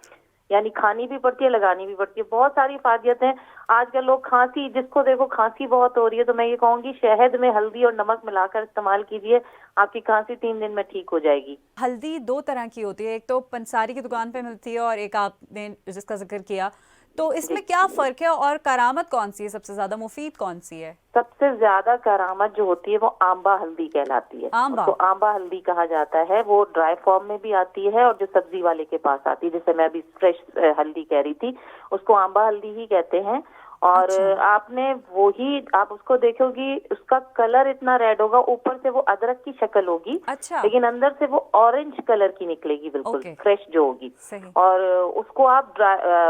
यानी खानी भी पड़ती है, लगानी भी पड़ती है। बहुत सारी फायदियत हैं। आजकल लोग खांसी, जिसको देखो खांसी बहुत हो रही है, तो मैं ये कहूंगी शहद में हल्दी और नमक मिलाकर इस्तेमाल कीजिए, आपकी खांसी 3 दिन में ठीक हो जाएगी। हल्दी 2 तरह की होती है, एक तो पंसारी की दुकान पे मिलती है और एक आपने जिसका जिक्र किया, तो इसमें क्या फर्क है और करामत कौन सी है, सबसे ज्यादा मुफीद कौन सी है? सबसे ज्यादा करामत जो होती है वो आंबा हल्दी कहलाती है। आंबा? उसको आंबा हल्दी कहा जाता है। वो ड्राई फॉर्म में भी आती है और जो सब्जी वाले के पास आती है, जैसे मैं अभी फ्रेश हल्दी कह रही थी, उसको आंबा हल्दी ही कहते हैं। और आपने वही, आप उसको देखोगी, उसका कलर इतना रेड होगा, ऊपर से वो अदरक की शक्ल होगी, अच्छा। लेकिन अंदर से वो ऑरेंज कलर की निकलेगी, बिल्कुल फ्रेश जो होगी। सही। और उसको आप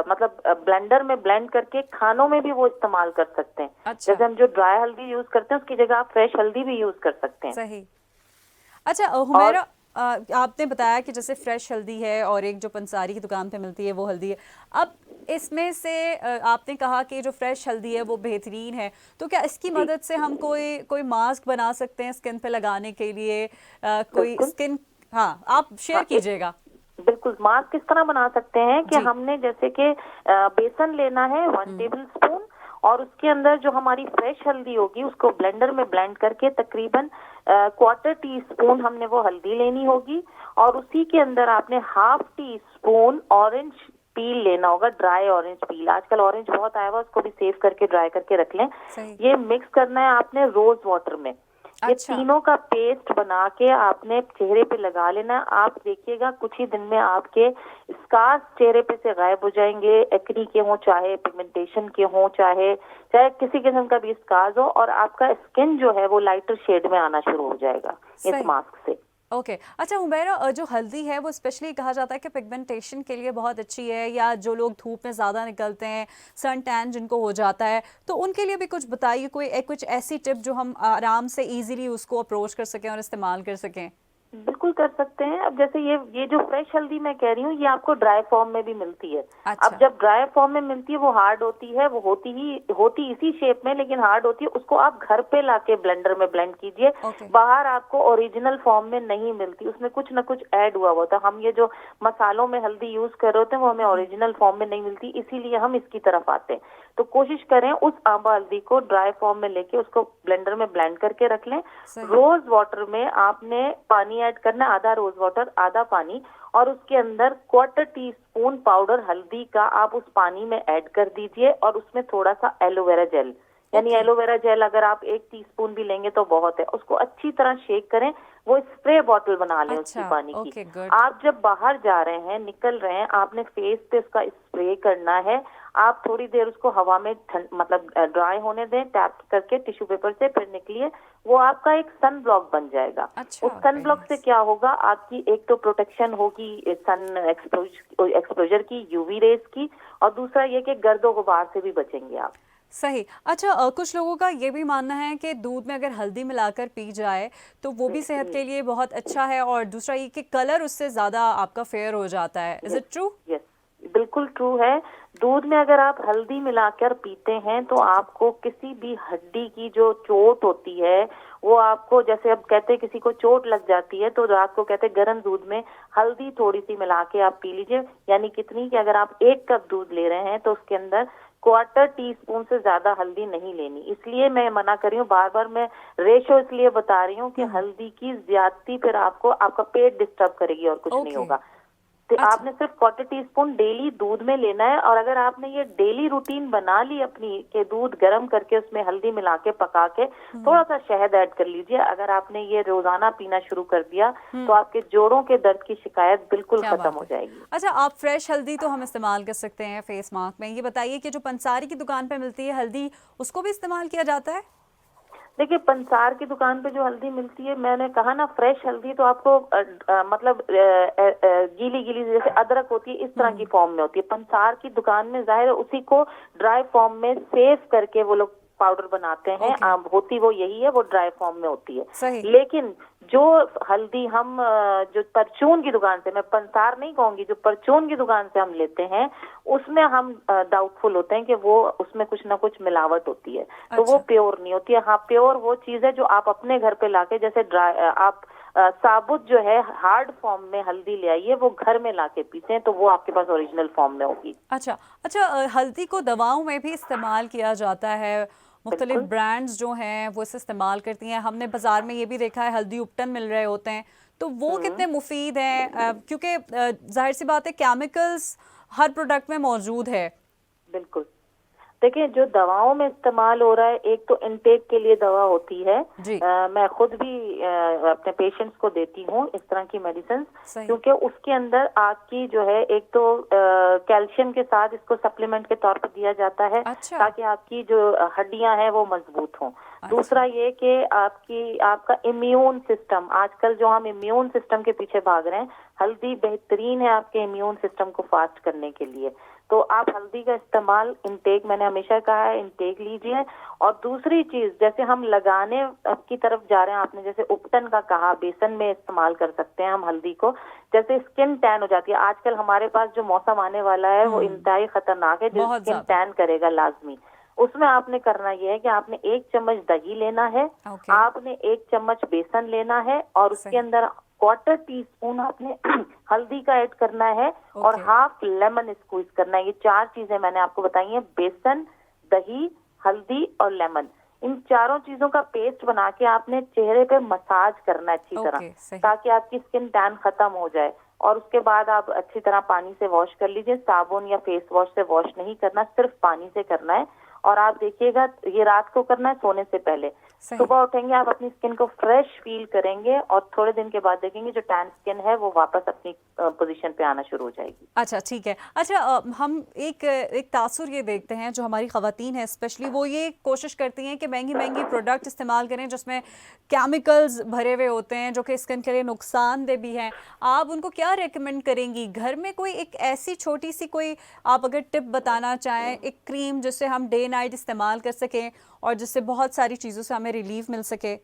मतलब ब्लेंडर में ब्लेंड करके खानों में भी वो इस्तेमाल कर सकते हैं। अच्छा। जैसे हम जो ड्राई हल्दी यूज करते हैं उसकी जगह आप फ्रेश हल्दी भी यूज कर सकते हैं। सही। अच्छा हुमैरा, आपने बताया कि जैसे फ्रेश हल्दी है और एक जो पंसारी की दुकान पे मिलती है वो हल्दी है। अब इसमें से आपने कहा कि जो फ्रेश हल्दी है वो बेहतरीन है, तो क्या इसकी मदद से हम कोई मास्क बना सकते हैं स्किन पे लगाने के लिए? कोई स्किन, हाँ आप शेयर कीजिएगा। बिल्कुल, मास्क किस तरह बना सकते हैं कि हमने जैसे कि बेसन लेना है 1 टेबल स्पून, और उसके अंदर जो हमारी फ्रेश हल्दी होगी उसको ब्लेंडर में ब्लेंड करके तकरीबन 1/4 टीस्पून हमने वो हल्दी लेनी होगी, और उसी के अंदर आपने 1/2 टीस्पून ऑरेंज पील लेना होगा, ड्राई ऑरेंज पील। आजकल ऑरेंज बहुत आया हुआ, उसको भी सेव करके ड्राई करके रख लें। ये मिक्स करना है आपने रोज वाटर में। ये तीनों का पेस्ट बना के आपने चेहरे पे लगा लेना। आप देखिएगा कुछ ही दिन में आपके स्कार्स चेहरे पे से गायब हो जाएंगे, एक्नी के हों, चाहे पिगमेंटेशन के हों, चाहे किसी किस्म का भी स्कार्स हो, और आपका स्किन जो है वो लाइटर शेड में आना शुरू हो जाएगा इस मास्क से। ओके। अच्छा हुमैरा, जो हल्दी है वो स्पेशली कहा जाता है कि पिगमेंटेशन के लिए बहुत अच्छी है, या जो लोग धूप में ज़्यादा निकलते हैं, सन टैन जिनको हो जाता है, तो उनके लिए भी कुछ बताइए, कुछ ऐसी टिप जो हम आराम से इजीली उसको अप्रोच कर सकें और इस्तेमाल कर सकें। बिल्कुल कर सकते हैं। अब जैसे ये जो फ्रेश हल्दी मैं कह रही हूँ, ये आपको ड्राई फॉर्म में भी मिलती है। अच्छा। अब जब ड्राई फॉर्म में मिलती है वो हार्ड होती है, वो होती इसी शेप में लेकिन हार्ड होती है। उसको आप घर पे लाके ब्लेंडर में ब्लेंड कीजिए। बाहर आपको ओरिजिनल फॉर्म में नहीं मिलती, उसमें कुछ ना कुछ ऐड हुआ होता है। हम ये जो मसालों में हल्दी यूज कर रहे होते हैं वो हमें ओरिजिनल फॉर्म में नहीं मिलती, इसीलिए हम इसकी तरफ आते हैं। तो कोशिश करें उस आंबा हल्दी को ड्राई फॉर्म में लेके उसको ब्लेंडर में ब्लेंड करके रख लें। रोज वाटर में आपने पानी ऐड करना, आधा रोज वाटर आधा पानी, और उसके अंदर 1/4 टीस्पून पाउडर हल्दी का आप उस पानी में ऐड कर दीजिए, और उसमें थोड़ा सा एलोवेरा जेल, यानी एलोवेरा जेल अगर आप 1 टीस्पून भी लेंगे तो बहुत है। उसको अच्छी तरह शेक करें, वो स्प्रे बॉटल बना लें उसकी पानी की। आप जब बाहर जा रहे हैं, निकल रहे हैं, आपने फेस पे उसका स्प्रे करना है। आप थोड़ी देर उसको हवा में मतलब ड्राई होने दें, टैप करके टिश्यू पेपर से, फिर निकलिए। वो आपका एक सन ब्लॉक बन जाएगा। उस सन ब्लॉक से क्या होगा, आपकी एक तो प्रोटेक्शन होगी सन एक्सपोजर की, यूवी रेस की, और दूसरा ये कि गर्दो गुबार से भी बचेंगे आप। सही। अच्छा, कुछ लोगों का ये भी मानना है कि दूध में अगर हल्दी मिलाकर पी जाए तो वो भी सेहत के लिए बहुत अच्छा है, और दूसरा ये कि कलर उससे ज्यादा आपका फेयर हो जाता है। Is it true? यस, बिल्कुल ट्रू है। दूध में अगर आप हल्दी मिलाकर पीते हैं तो आपको किसी भी हड्डी की जो चोट होती है वो आपको, जैसे अब कहते हैं किसी को चोट लग जाती है तो रात को कहते हैं गर्म दूध में हल्दी थोड़ी सी मिला के आप पी लीजिए। यानी कितनी कि अगर आप 1 कप दूध ले रहे हैं तो उसके अंदर 1/4 टीस्पून से ज्यादा हल्दी नहीं लेनी। इसलिए मैं मना कर रही हूँ, बार बार मैं रेशो इसलिए बता रही हूँ कि हल्दी की ज्यादती फिर आपको आपका पेट डिस्टर्ब करेगी और कुछ नहीं होगा। तो आपने सिर्फ 1/4 टीस्पून डेली दूध में लेना है। और अगर आपने ये डेली रूटीन बना ली अपनी के दूध गर्म करके उसमें हल्दी मिला के पका के थोड़ा सा शहद ऐड कर लीजिए, अगर आपने ये रोजाना पीना शुरू कर दिया तो आपके जोड़ों के दर्द की शिकायत बिल्कुल खत्म हो जाएगी। अच्छा, आप फ्रेश हल्दी तो हम इस्तेमाल कर सकते हैं फेस मास्क में, ये बताइए कि जो पंसारी की दुकान पे मिलती है हल्दी, उसको भी इस्तेमाल किया जाता है? देखिए, पंसार की दुकान पे जो हल्दी मिलती है, मैंने कहा ना फ्रेश हल्दी तो आपको मतलब गीली गीली जैसे अदरक होती है इस तरह की फॉर्म में होती है। पंसार की दुकान में जाहिर है उसी को ड्राई फॉर्म में सेव करके वो लोग पाउडर बनाते हैं। होती वो यही है, वो ड्राई फॉर्म में होती है। लेकिन जो हल्दी हम जो परचून की दुकान से, मैं पंसार नहीं कहूंगी, जो परचून की दुकान से हम लेते हैं उसमें हम डाउटफुल होते हैं कि वो उसमें कुछ ना कुछ मिलावट होती है, तो वो अच्छा। प्योर नहीं होती है। हाँ, प्योर वो चीज है जो आप अपने घर पे लाके, जैसे ड्राई आप साबुत जो है हार्ड फॉर्म में हल्दी ले आइए, वो घर में लाके पीसें तो वो आपके पास ओरिजिनल फॉर्म में होगी। अच्छा अच्छा, हल्दी को दवाओं में भी इस्तेमाल किया जाता है, मुख्तलिफ बिल्कुल। ब्रांड्स जो हैं वो इसे इस्तेमाल करती हैं। हमने बाजार में ये भी देखा है हल्दी उपटन मिल रहे होते हैं, तो वो कितने मुफीद हैं? क्योंकि जाहिर सी बात है केमिकल्स हर प्रोडक्ट में मौजूद है। बिल्कुल। देखिए, जो दवाओं में इस्तेमाल हो रहा है, एक तो इनटेक के लिए दवा होती है। जी। मैं खुद भी अपने पेशेंट्स को देती हूँ इस तरह की मेडिसिन, सही। क्योंकि उसके अंदर आपकी जो है, एक तो कैल्शियम के साथ इसको सप्लीमेंट के तौर पर दिया जाता है, अच्छा। ताकि आपकी जो हड्डियां हैं वो मजबूत हों। अच्छा। दूसरा ये कि आपका इम्यून सिस्टम, आजकल जो हम इम्यून सिस्टम के पीछे भाग रहे हैं, हल्दी बेहतरीन है आपके इम्यून सिस्टम को फास्ट करने के लिए। तो आप हल्दी का इस्तेमाल इनटेक, मैंने हमेशा कहा है इनटेक लीजिए। और दूसरी चीज, जैसे हम लगाने की तरफ जा रहे हैं, आपने जैसे उपटन का कहा, बेसन में इस्तेमाल कर सकते हैं हम हल्दी को। जैसे स्किन टैन हो जाती है, आजकल हमारे पास जो मौसम आने वाला है वो इंतहाई खतरनाक है, जो बहुत स्किन ज्यादा। टैन करेगा लाजमी। उसमें आपने करना यह है कि आपने 1 चम्मच दही लेना है, ओके। आपने 1 चम्मच बेसन लेना है, और उसके सही। अंदर 1/4 टीस्पून आपने हल्दी का ऐड करना है, और ओके। हाफ लेमन स्क्वीज करना है। ये 4 चीजें मैंने आपको बताई हैं, बेसन, दही, हल्दी और लेमन। इन चारों चीजों का पेस्ट बना के आपने चेहरे पे मसाज करना है अच्छी तरह, ओके। सही। ताकि आपकी स्किन टैन खत्म हो जाए। और उसके बाद आप अच्छी तरह पानी से वॉश कर लीजिए। साबुन या फेस वॉश से वॉश नहीं करना, सिर्फ पानी से करना है। और आप देखिएगा, ये रात को करना है सोने से पहले। सही। सुबह उठेंगे, आप अपनी स्किन को फ्रेश फील करेंगे, और थोड़े दिन के बाद देखेंगे जो टैन स्किन है वो वापस अपनी पोजीशन पे आना शुरू हो जाएगी। अच्छा, ठीक है। अच्छा, हम एक तासुर ये देखते हैं जो हमारी ख़वातीन हैं स्पेशली, वो ये कोशिश करती हैं कि महंगी महंगी प्रोडक्ट इस्तेमाल करें जिसमें केमिकल्स भरे हुए होते हैं, जो कि स्किन के लिए नुकसानदेह भी हैं। आप उनको क्या रेकमेंड करेंगी? घर में कोई एक ऐसी छोटी सी कोई आप अगर टिप बताना चाहें, एक क्रीम जिससे हम डे नाइट इस्तेमाल कर सकें और जिससे बहुत सारी चीज़ों से हमें रिलीफ मिल सके।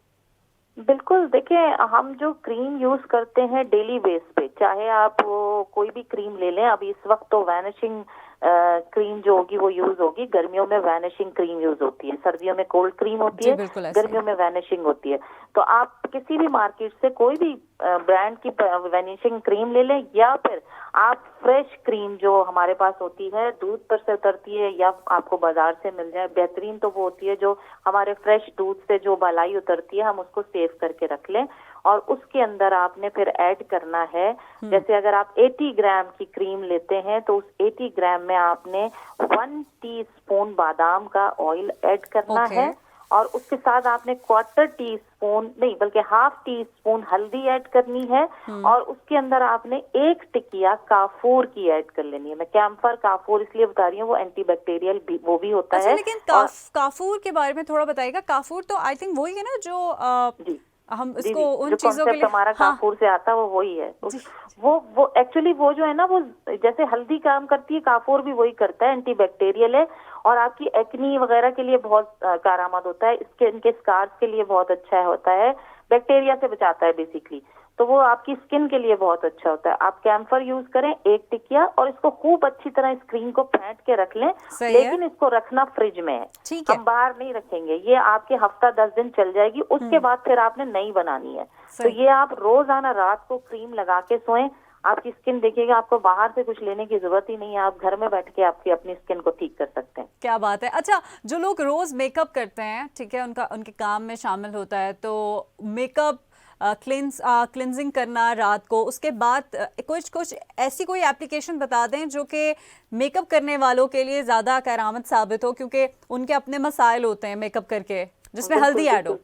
बिल्कुल। देखिए, हम जो क्रीम यूज करते हैं डेली बेस पे, चाहे आप वो कोई भी क्रीम ले लें, अभी इस वक्त तो वैनिशिंग क्रीम जो होगी वो यूज होगी। गर्मियों में वैनिशिंग क्रीम यूज होती है, सर्दियों में कोल्ड क्रीम होती जी है, बिल्कुल ऐसे ही। गर्मियों में वैनिशिंग होती है। तो आप किसी भी मार्केट से कोई भी ब्रांड की वैनिशिंग क्रीम ले लें, या फिर आप फ्रेश क्रीम जो हमारे पास होती है, दूध पर से उतरती है या आपको बाजार से मिल जाए, बेहतरीन तो वो होती है जो हमारे फ्रेश दूध से जो मलाई उतरती है, हम उसको सेव करके रख लें। और उसके अंदर आपने फिर ऐड करना है, जैसे अगर आप 80 ग्राम की क्रीम लेते हैं तो उस 80 ग्राम में आपने 1 टीस्पून बादाम का ऑयल ऐड करना ओके। है, और उसके साथ आपने 1/4 टीस्पून नहीं बल्कि हाफ टीस्पून हल्दी ऐड करनी है, और उसके अंदर आपने 1 टिकिया काफूर की ऐड कर लेनी है। मैं कैम्फर काफूर इसलिए बता रही हूँ, वो एंटीबैक्टीरियल भी वो भी होता अच्छा, है। लेकिन और काफूर के बारे में थोड़ा बताइएगा। काफूर तो आई थिंक वही है ना जो जी हम जी इसको जी, उन जो चीजों के कॉन्सेप्ट लिए। हमारा हाँ काफूर से आता है वो वही है। जी। वो एक्चुअली वो जो है ना, वो जैसे हल्दी काम करती है, काफूर भी वही करता है, एंटीबैक्टीरियल है, और आपकी एक्नी वगैरह के लिए बहुत कारआमद होता है, इसके इनके स्कार्स के लिए बहुत अच्छा होता है, बैक्टीरिया से बचाता है बेसिकली। तो वो आपकी स्किन के लिए बहुत अच्छा होता है। आप कैम्फर यूज करें 1 टिकिया, और इसको खूब अच्छी तरह इस क्रीम को फेंट के रख लें, सही है। लेकिन इसको रखना फ्रिज में है, ठीक है। हम बाहर नहीं रखेंगे। ये आपके हफ्ता 10 दिन चल जाएगी, उसके बाद फिर आपने नई बनानी है। तो सही। ये आप रोजाना रात को क्रीम लगा के सोएं, आपकी स्किन देखिएगा, आपको बाहर से कुछ लेने की जरूरत ही नहीं है, आप घर में बैठ के आपकी अपनी स्किन को ठीक कर सकते हैं। क्या बात है। अच्छा, जो लोग रोज मेकअप करते हैं, ठीक है, उनके काम में शामिल होता है, तो मेकअप क्लिनजिंग करना रात को, उसके बाद कुछ ऐसी कोई एप्लीकेशन बता दें जो कि मेकअप करने वालों के लिए ज़्यादा करामत साबित हो, क्योंकि उनके अपने मसाइल होते हैं मेकअप करके, जिसमें हल्दी ऐड हो।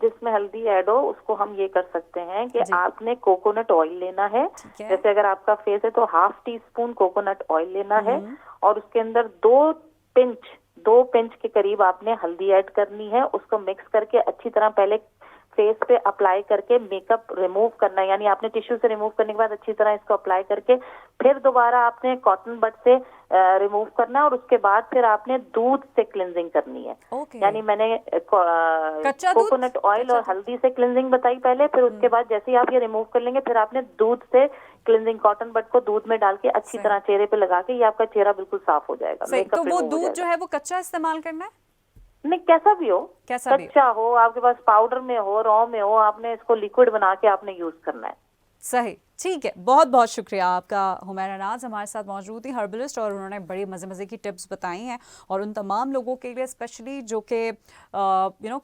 जिसमें हल्दी ऐड हो, उसको हम ये कर सकते हैं कि जी। आपने कोकोनट ऑयल लेना है। ठीक है। जैसे अगर आपका फेस है तो हाफ टीस्पून कोकोनट ऑयल लेना है, और उसके अंदर 2 पिंच के करीब आपने हल्दी ऐड करनी है। उसको मिक्स करके अच्छी तरह पहले फेस पे अप्लाई करके मेकअप रिमूव करना है, यानी आपने टिश्यू से रिमूव करने के बाद अच्छी तरह इसको अप्लाई करके फिर दोबारा आपने कॉटन बड से रिमूव करना है और उसके बाद फिर आपने दूध से क्लिनजिंग करनी है। ओके। यानी मैंने कच्चा दूध? कोकोनट ऑयल और हल्दी से क्लिनजिंग बताई पहले, फिर उसके बाद जैसे ही आप ये रिमूव कर लेंगे फिर आपने दूध से क्लिनजिंग, कॉटन बड को दूध में डाल के अच्छी सही। तरह चेहरे पे लगा के ये आपका चेहरा बिल्कुल साफ हो जाएगा। सही, मेकअप तो वो रिमूव हो दूध जाएगा। जो है वो कच्चा इस्तेमाल करना है? नहीं, कैसा भी हो, कैसा भी हो। कच्चा हो, आपके पास पाउडर में हो, रॉ में हो, आपने इसको लिक्विड बना के आपने यूज करना है। सही, ठीक है, बहुत बहुत शुक्रिया आपका। हुमैरा नाज हमारे साथ मौजूद थी, हर्बलिस्ट, और उन्होंने बड़ी मज़े की टिप्स बताई हैं। और उन तमाम लोगों के लिए स्पेशली जो कि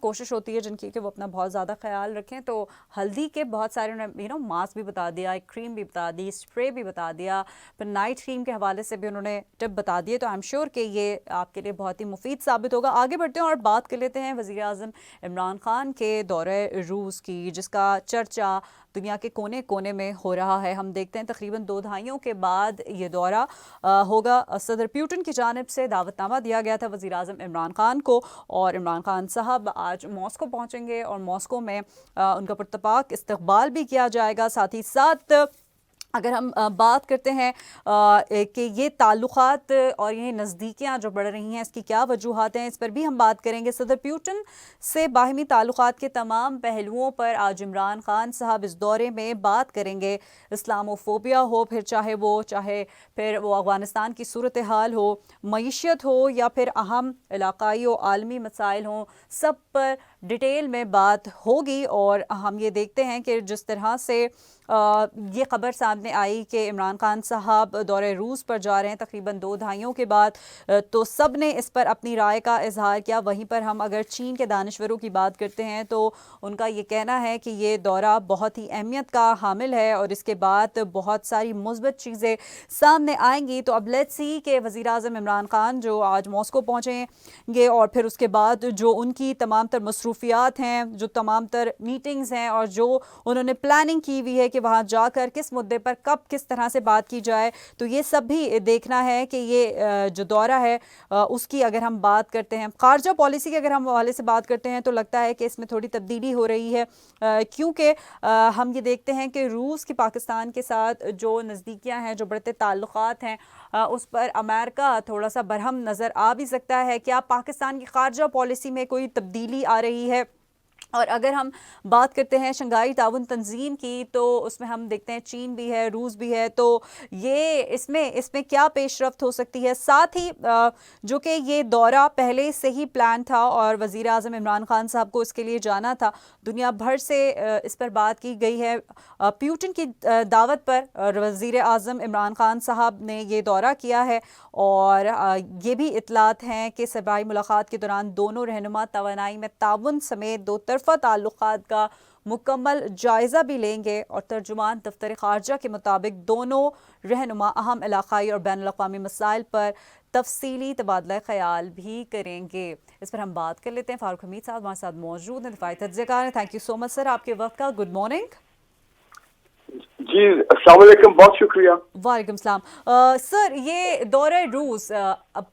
कोशिश होती है जिनकी कि वो अपना बहुत ज़्यादा ख्याल रखें, तो हल्दी के बहुत सारे उन्होंने मास्क भी बता दिया, एक क्रीम भी बता दी, स्प्रे भी बता दिया, फिर नाइट क्रीम के हवाले से भी उन्होंने टिप बता दिए। तो आई एम श्योर कि ये आपके लिए बहुत ही मुफीद साबित होगा। आगे बढ़ते हैं और बात कर लेते हैं वज़ीर आज़म इमरान खान के दौरे रूस की, जिसका चर्चा दुनिया के कोने कोने में हो रहा है। हम देखते हैं तकरीबन 2 दहाइयों के बाद ये दौरा होगा। सदर पुतिन की जानिब से दावतनामा दिया गया था वज़ीर आज़म इमरान खान को, और इमरान खान साहब आज मॉस्को पहुंचेंगे और मॉस्को में उनका पुरतपाक इस्तकबाल भी किया जाएगा। साथ ही साथ अगर हम बात करते हैं कि ये ताल्लुकात और ये नज़दीकियाँ जो बढ़ रही हैं, इसकी क्या वजूहात हैं, इस पर भी हम बात करेंगे। सदर पुतिन से बाहमी ताल्लुकात के तमाम पहलुओं पर आज इमरान खान साहब इस दौरे में बात करेंगे। इस्लामोफोबिया हो, चाहे फिर वो अफ़गानिस्तान की सूरत हाल हो, मईशत हो, या फिर अहम इलाक़ाई और आलमी मसाइल हों, सब पर डिटेल में बात होगी। और हम ये देखते हैं कि जिस तरह से ये खबर सामने आई कि इमरान खान साहब दौरे रूस पर जा रहे हैं तकरीबन 2 दहाइयों के बाद, तो सब ने इस पर अपनी राय का इजहार किया। वहीं पर हम अगर चीन के दानिश्वरों की बात करते हैं तो उनका ये कहना है कि ये दौरा बहुत ही अहमियत का हामिल है और इसके बाद बहुत सारी मुस्बत चीज़ें सामने आएंगी। तो अब लेट्स सी कि वज़ीर आज़म इमरान खान जो आज मॉस्को पहुँचेंगे और फिर उसके बाद जो उनकी तमाम तर मसरूफियात हैं, जो तमाम तर मीटिंग्स हैं और जो उन्होंने प्लानिंग की हुई है कि वहाँ जाकर किस मुद्दे पर कब किस तरह से बात की जाए, तो ये सब भी देखना है कि ये जो दौरा है उसकी अगर हम बात करते हैं, खारजा पॉलिसी के अगर हम हवाले से बात करते हैं, तो लगता है कि इसमें थोड़ी तब्दीली हो रही है, क्योंकि हम ये देखते हैं कि रूस की पाकिस्तान के साथ जो नज़दीकियाँ हैं, जो बढ़ते ताल्लुकात हैं, उस पर अमेरिका थोड़ा सा बरहम नज़र आ भी सकता है। क्या पाकिस्तान की खारजा पॉलिसी में कोई तब्दीली आ रही है? और अगर हम बात करते हैं शंघाई ताउन तंजीम की, तो उसमें हम देखते हैं चीन भी है, रूस भी है, तो ये इसमें क्या पेशरफ्त हो सकती है? साथ ही जो कि ये दौरा पहले से ही प्लान था और वज़ीर आज़म इमरान खान साहब को इसके लिए जाना था, दुनिया भर से इस पर बात की गई है। पुतिन की दावत पर वज़ीर आज़म इमरान खान साहब ने ये दौरा किया है और ये भी इतलात हैं कि सरबराही मुलाकात के दौरान दोनों रहनुमा तवानाई में ताउन समेत दो तरफ़ा ताल्लुकात का मुकम्मल जायज़ा भी लेंगे। और तर्जुमान दफ्तर खारजा के मुताबिक दोनों रहनुमा अहम इलाक़ाई और बैनुल अक़वामी मसाइल पर तफसीली तबादला ख्याल भी करेंगे। इस पर हम बात कर लेते हैं। फारूक हमीद साहब हमारे साथ मौजूद हैं, दिफाई तज्ज़ियाकार हैं। Thank you so much sir आपके वक्त का। गुड मॉर्निंग जी, अस्सलाम वालेकुम, बहुत शुक्रिया। वालेकुम सलाम। सर, ये दौरे रूस,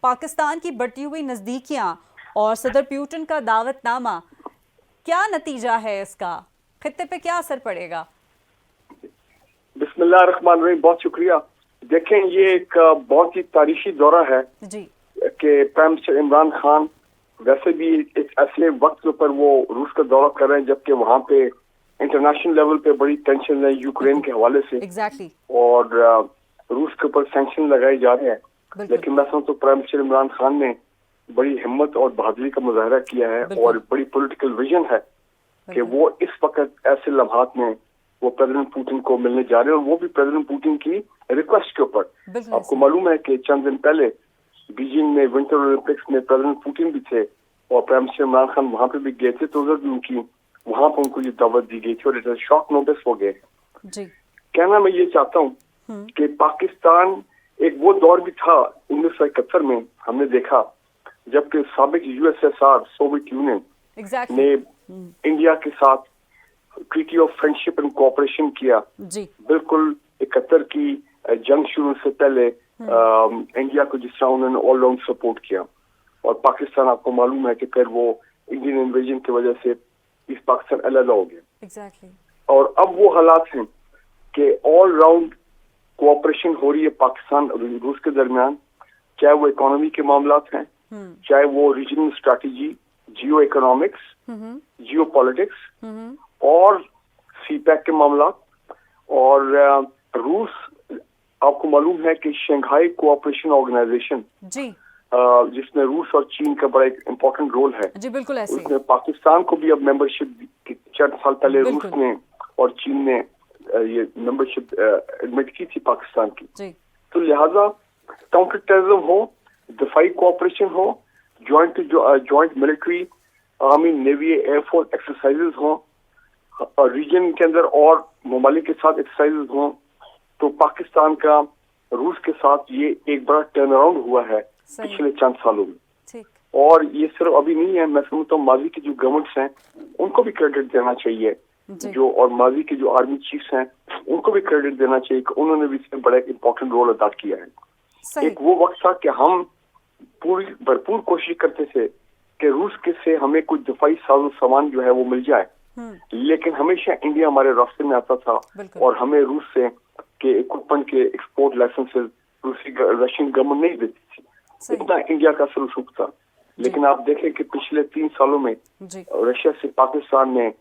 पाकिस्तान की बढ़ती हुई नज़दीकियाँ और सदर पुतिन का दावतनामा, क्या नतीजा है इसका? खित्ते पे क्या असर पड़ेगा? बिस्मिल्लाह रहमान रहीम, बहुत शुक्रिया। देखें, ये एक बहुत ही तारीखी दौरा है जी कि प्राइम मिनिस्टर इमरान खान वैसे भी एक ऐसे वक्त पर वो रूस का दौरा कर रहे हैं जबकि वहाँ पे इंटरनेशनल लेवल पे बड़ी टेंशन है यूक्रेन के हवाले से, एग्जैक्टली, और रूस के ऊपर सैंक्शन लगाए जा रहे हैं। लेकिन मैं समझता हूँ प्राइम मिनिस्टर इमरान खान ने बड़ी हिम्मत और बहादुरी का मुजाहरा किया है और बड़ी पॉलिटिकल विजन है कि वो इस वक्त ऐसे लम्हात में वो प्रेसिडेंट पुतिन को मिलने जा रहे हैं, और वो भी प्रेसिडेंट पुतिन की रिक्वेस्ट के ऊपर। आपको मालूम है कि चंद दिन पहले बीजिंग में विंटर ओलंपिक्स में प्रेसिडेंट पुतिन भी थे और प्राइम मिनिस्टर इमरान खान वहां पे भी गए थे, तो उधर भी उनकी वहां पर उनको ये दावत दी गई थी और इट शॉर्ट नोटिस हो गए। कहना मैं ये चाहता हूँ कि पाकिस्तान एक वो दौर भी था 1971 में हमने देखा जबकि साबिक USSR सोवियत यूनियन ने इंडिया के साथ treaty of friendship and cooperation किया। बिल्कुल 71 की जंग शुरू से पहले इंडिया को जिस तरह उन्होंने ऑल राउंड सपोर्ट किया, और पाकिस्तान आपको मालूम है कि फिर वो इंडियन इन्वेजन की वजह से इस पाकिस्तान अलग हो गया। एग्जैक्टली। और अब वो हालात हैं कि ऑल राउंड कोऑपरेशन हो रही है पाकिस्तान और रूस के दरमियान, चाहे वो इकोनॉमी के मामलात हैं, चाहे वो रीजनल स्ट्रैटेजी, जियो इकोनॉमिक्स, जियो पॉलिटिक्स और सीपैक के मामलात। और रूस, आपको मालूम है कि शंघाई कोऑपरेशन ऑर्गेनाइजेशन जी जिसमें रूस और चीन का बड़ा एक इम्पोर्टेंट रोल है, जी बिल्कुल ऐसे ही। उसमें पाकिस्तान को भी अब मेंबरशिप 4 साल पहले रूस बिल्कुल। ने और चीन ने ये मेंबरशिप एडमिट की थी पाकिस्तान की। जी तो लिहाजा काउंटर टेररिज्म हो, दिफाई कोऑपरेशन हो, joint military army navy air force exercises हो, और रीजन के अंदर और ममालिक के साथ एक्सरसाइजेज हो, तो पाकिस्तान का रूस के साथ ये एक बड़ा टर्न अराउंड हुआ है सही। पिछले चंद सालों में। ठीक। और ये सिर्फ अभी नहीं है, मैं समझता हूँ माजी की जो गवर्नमेंट्स हैं उनको भी क्रेडिट देना चाहिए, जी। जो और माजी के जो आर्मी चीफ्स हैं उनको भी क्रेडिट देना चाहिए कि उन्होंने भी इसमें बड़ा इम्पोर्टेंट रोल अदा किया है। सही। एक वो वक्त था कि हम पूरी भरपूर कोशिश करते थे कि रूस के से हमें कुछ दिफाई साजो सामान जो है वो मिल जाए, लेकिन हमेशा इंडिया हमारे रास्ते में आता था बिल्कुल। और हमें रूस से के इक्विपमेंट के एक्सपोर्ट लाइसेंसेस रशियन गवर्नमेंट नहीं देती थी। सही। इतना इंडिया का रसूख था। लेकिन आप देखें कि पिछले 3 सालों में जी रशिया से पाकिस्तान ने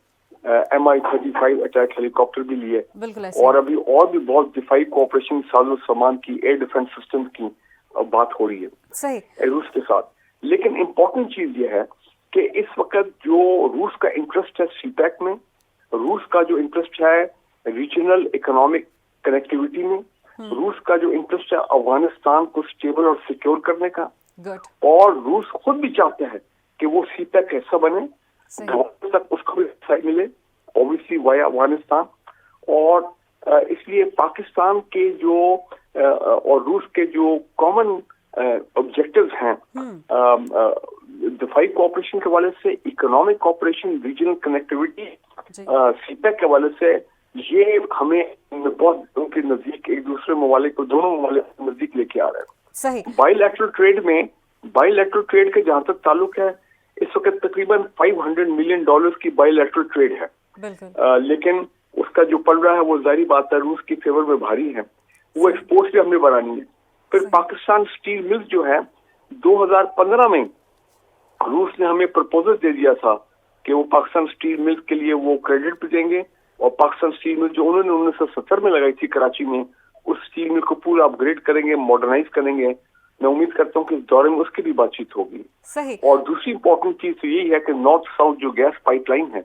MI-35 अटैक हेलीकॉप्टर भी लिए, बिल्कुल ऐसे और अभी और भी बहुत दिफाई कोऑपरेशन साजो सामान की, एयर डिफेंस सिस्टम की बात हो रही है सही। रूस के साथ। लेकिन इम्पोर्टेंट चीज ये है कि इस वक्त जो रूस का इंटरेस्ट है सीपैक में, रूस का जो इंटरेस्ट है रीजनल इकोनॉमिक कनेक्टिविटी में, रूस का जो इंटरेस्ट है अफगानिस्तान को स्टेबल और सिक्योर करने का, गुड। और रूस खुद भी चाहते हैं कि वो सीपैक का हिस्सा बने, सही। तक उसको भी साइड मिले, ऑब्वियसली वाया अफगानिस्तान। और इसलिए पाकिस्तान के जो और रूस के जो कॉमन ऑब्जेक्टिव्स हैं दिफाई कोऑपरेशन के हवाले से, economic cooperation, regional connectivity, CPEC के हवाले से, ये हमें बहुत उनके नजदीक एक दूसरे ममालिक को, दोनों ममालिक के नजदीक लेके आ रहा है। सही। बायलैटरल ट्रेड के जहां तक ताल्लुक है, इस वक्त तकरीबन $500 मिलियन की बायलैटरल ट्रेड है। बिल्कुल। लेकिन उसका जो पड़ रहा है वो जारी बात है रूस की फेवर में भारी है, वो एक्सपोर्ट भी हमने बढ़ानी है। फिर पाकिस्तान स्टील मिल्स जो है 2015 में रूस ने हमें प्रपोजल दे दिया था कि वो पाकिस्तान स्टील मिल्स के लिए वो क्रेडिट भी देंगे, और पाकिस्तान स्टील मिल जो उन्होंने 1970 में लगाई थी कराची में, उस स्टील मिल को पूरा अपग्रेड करेंगे, मॉडर्नाइज करेंगे। मैं उम्मीद करता हूँ कि इस दौरे में उसकी भी बातचीत होगी। सही। और दूसरी इंपॉर्टेंट चीज तो यही है कि नॉर्थ साउथ जो गैस पाइपलाइन है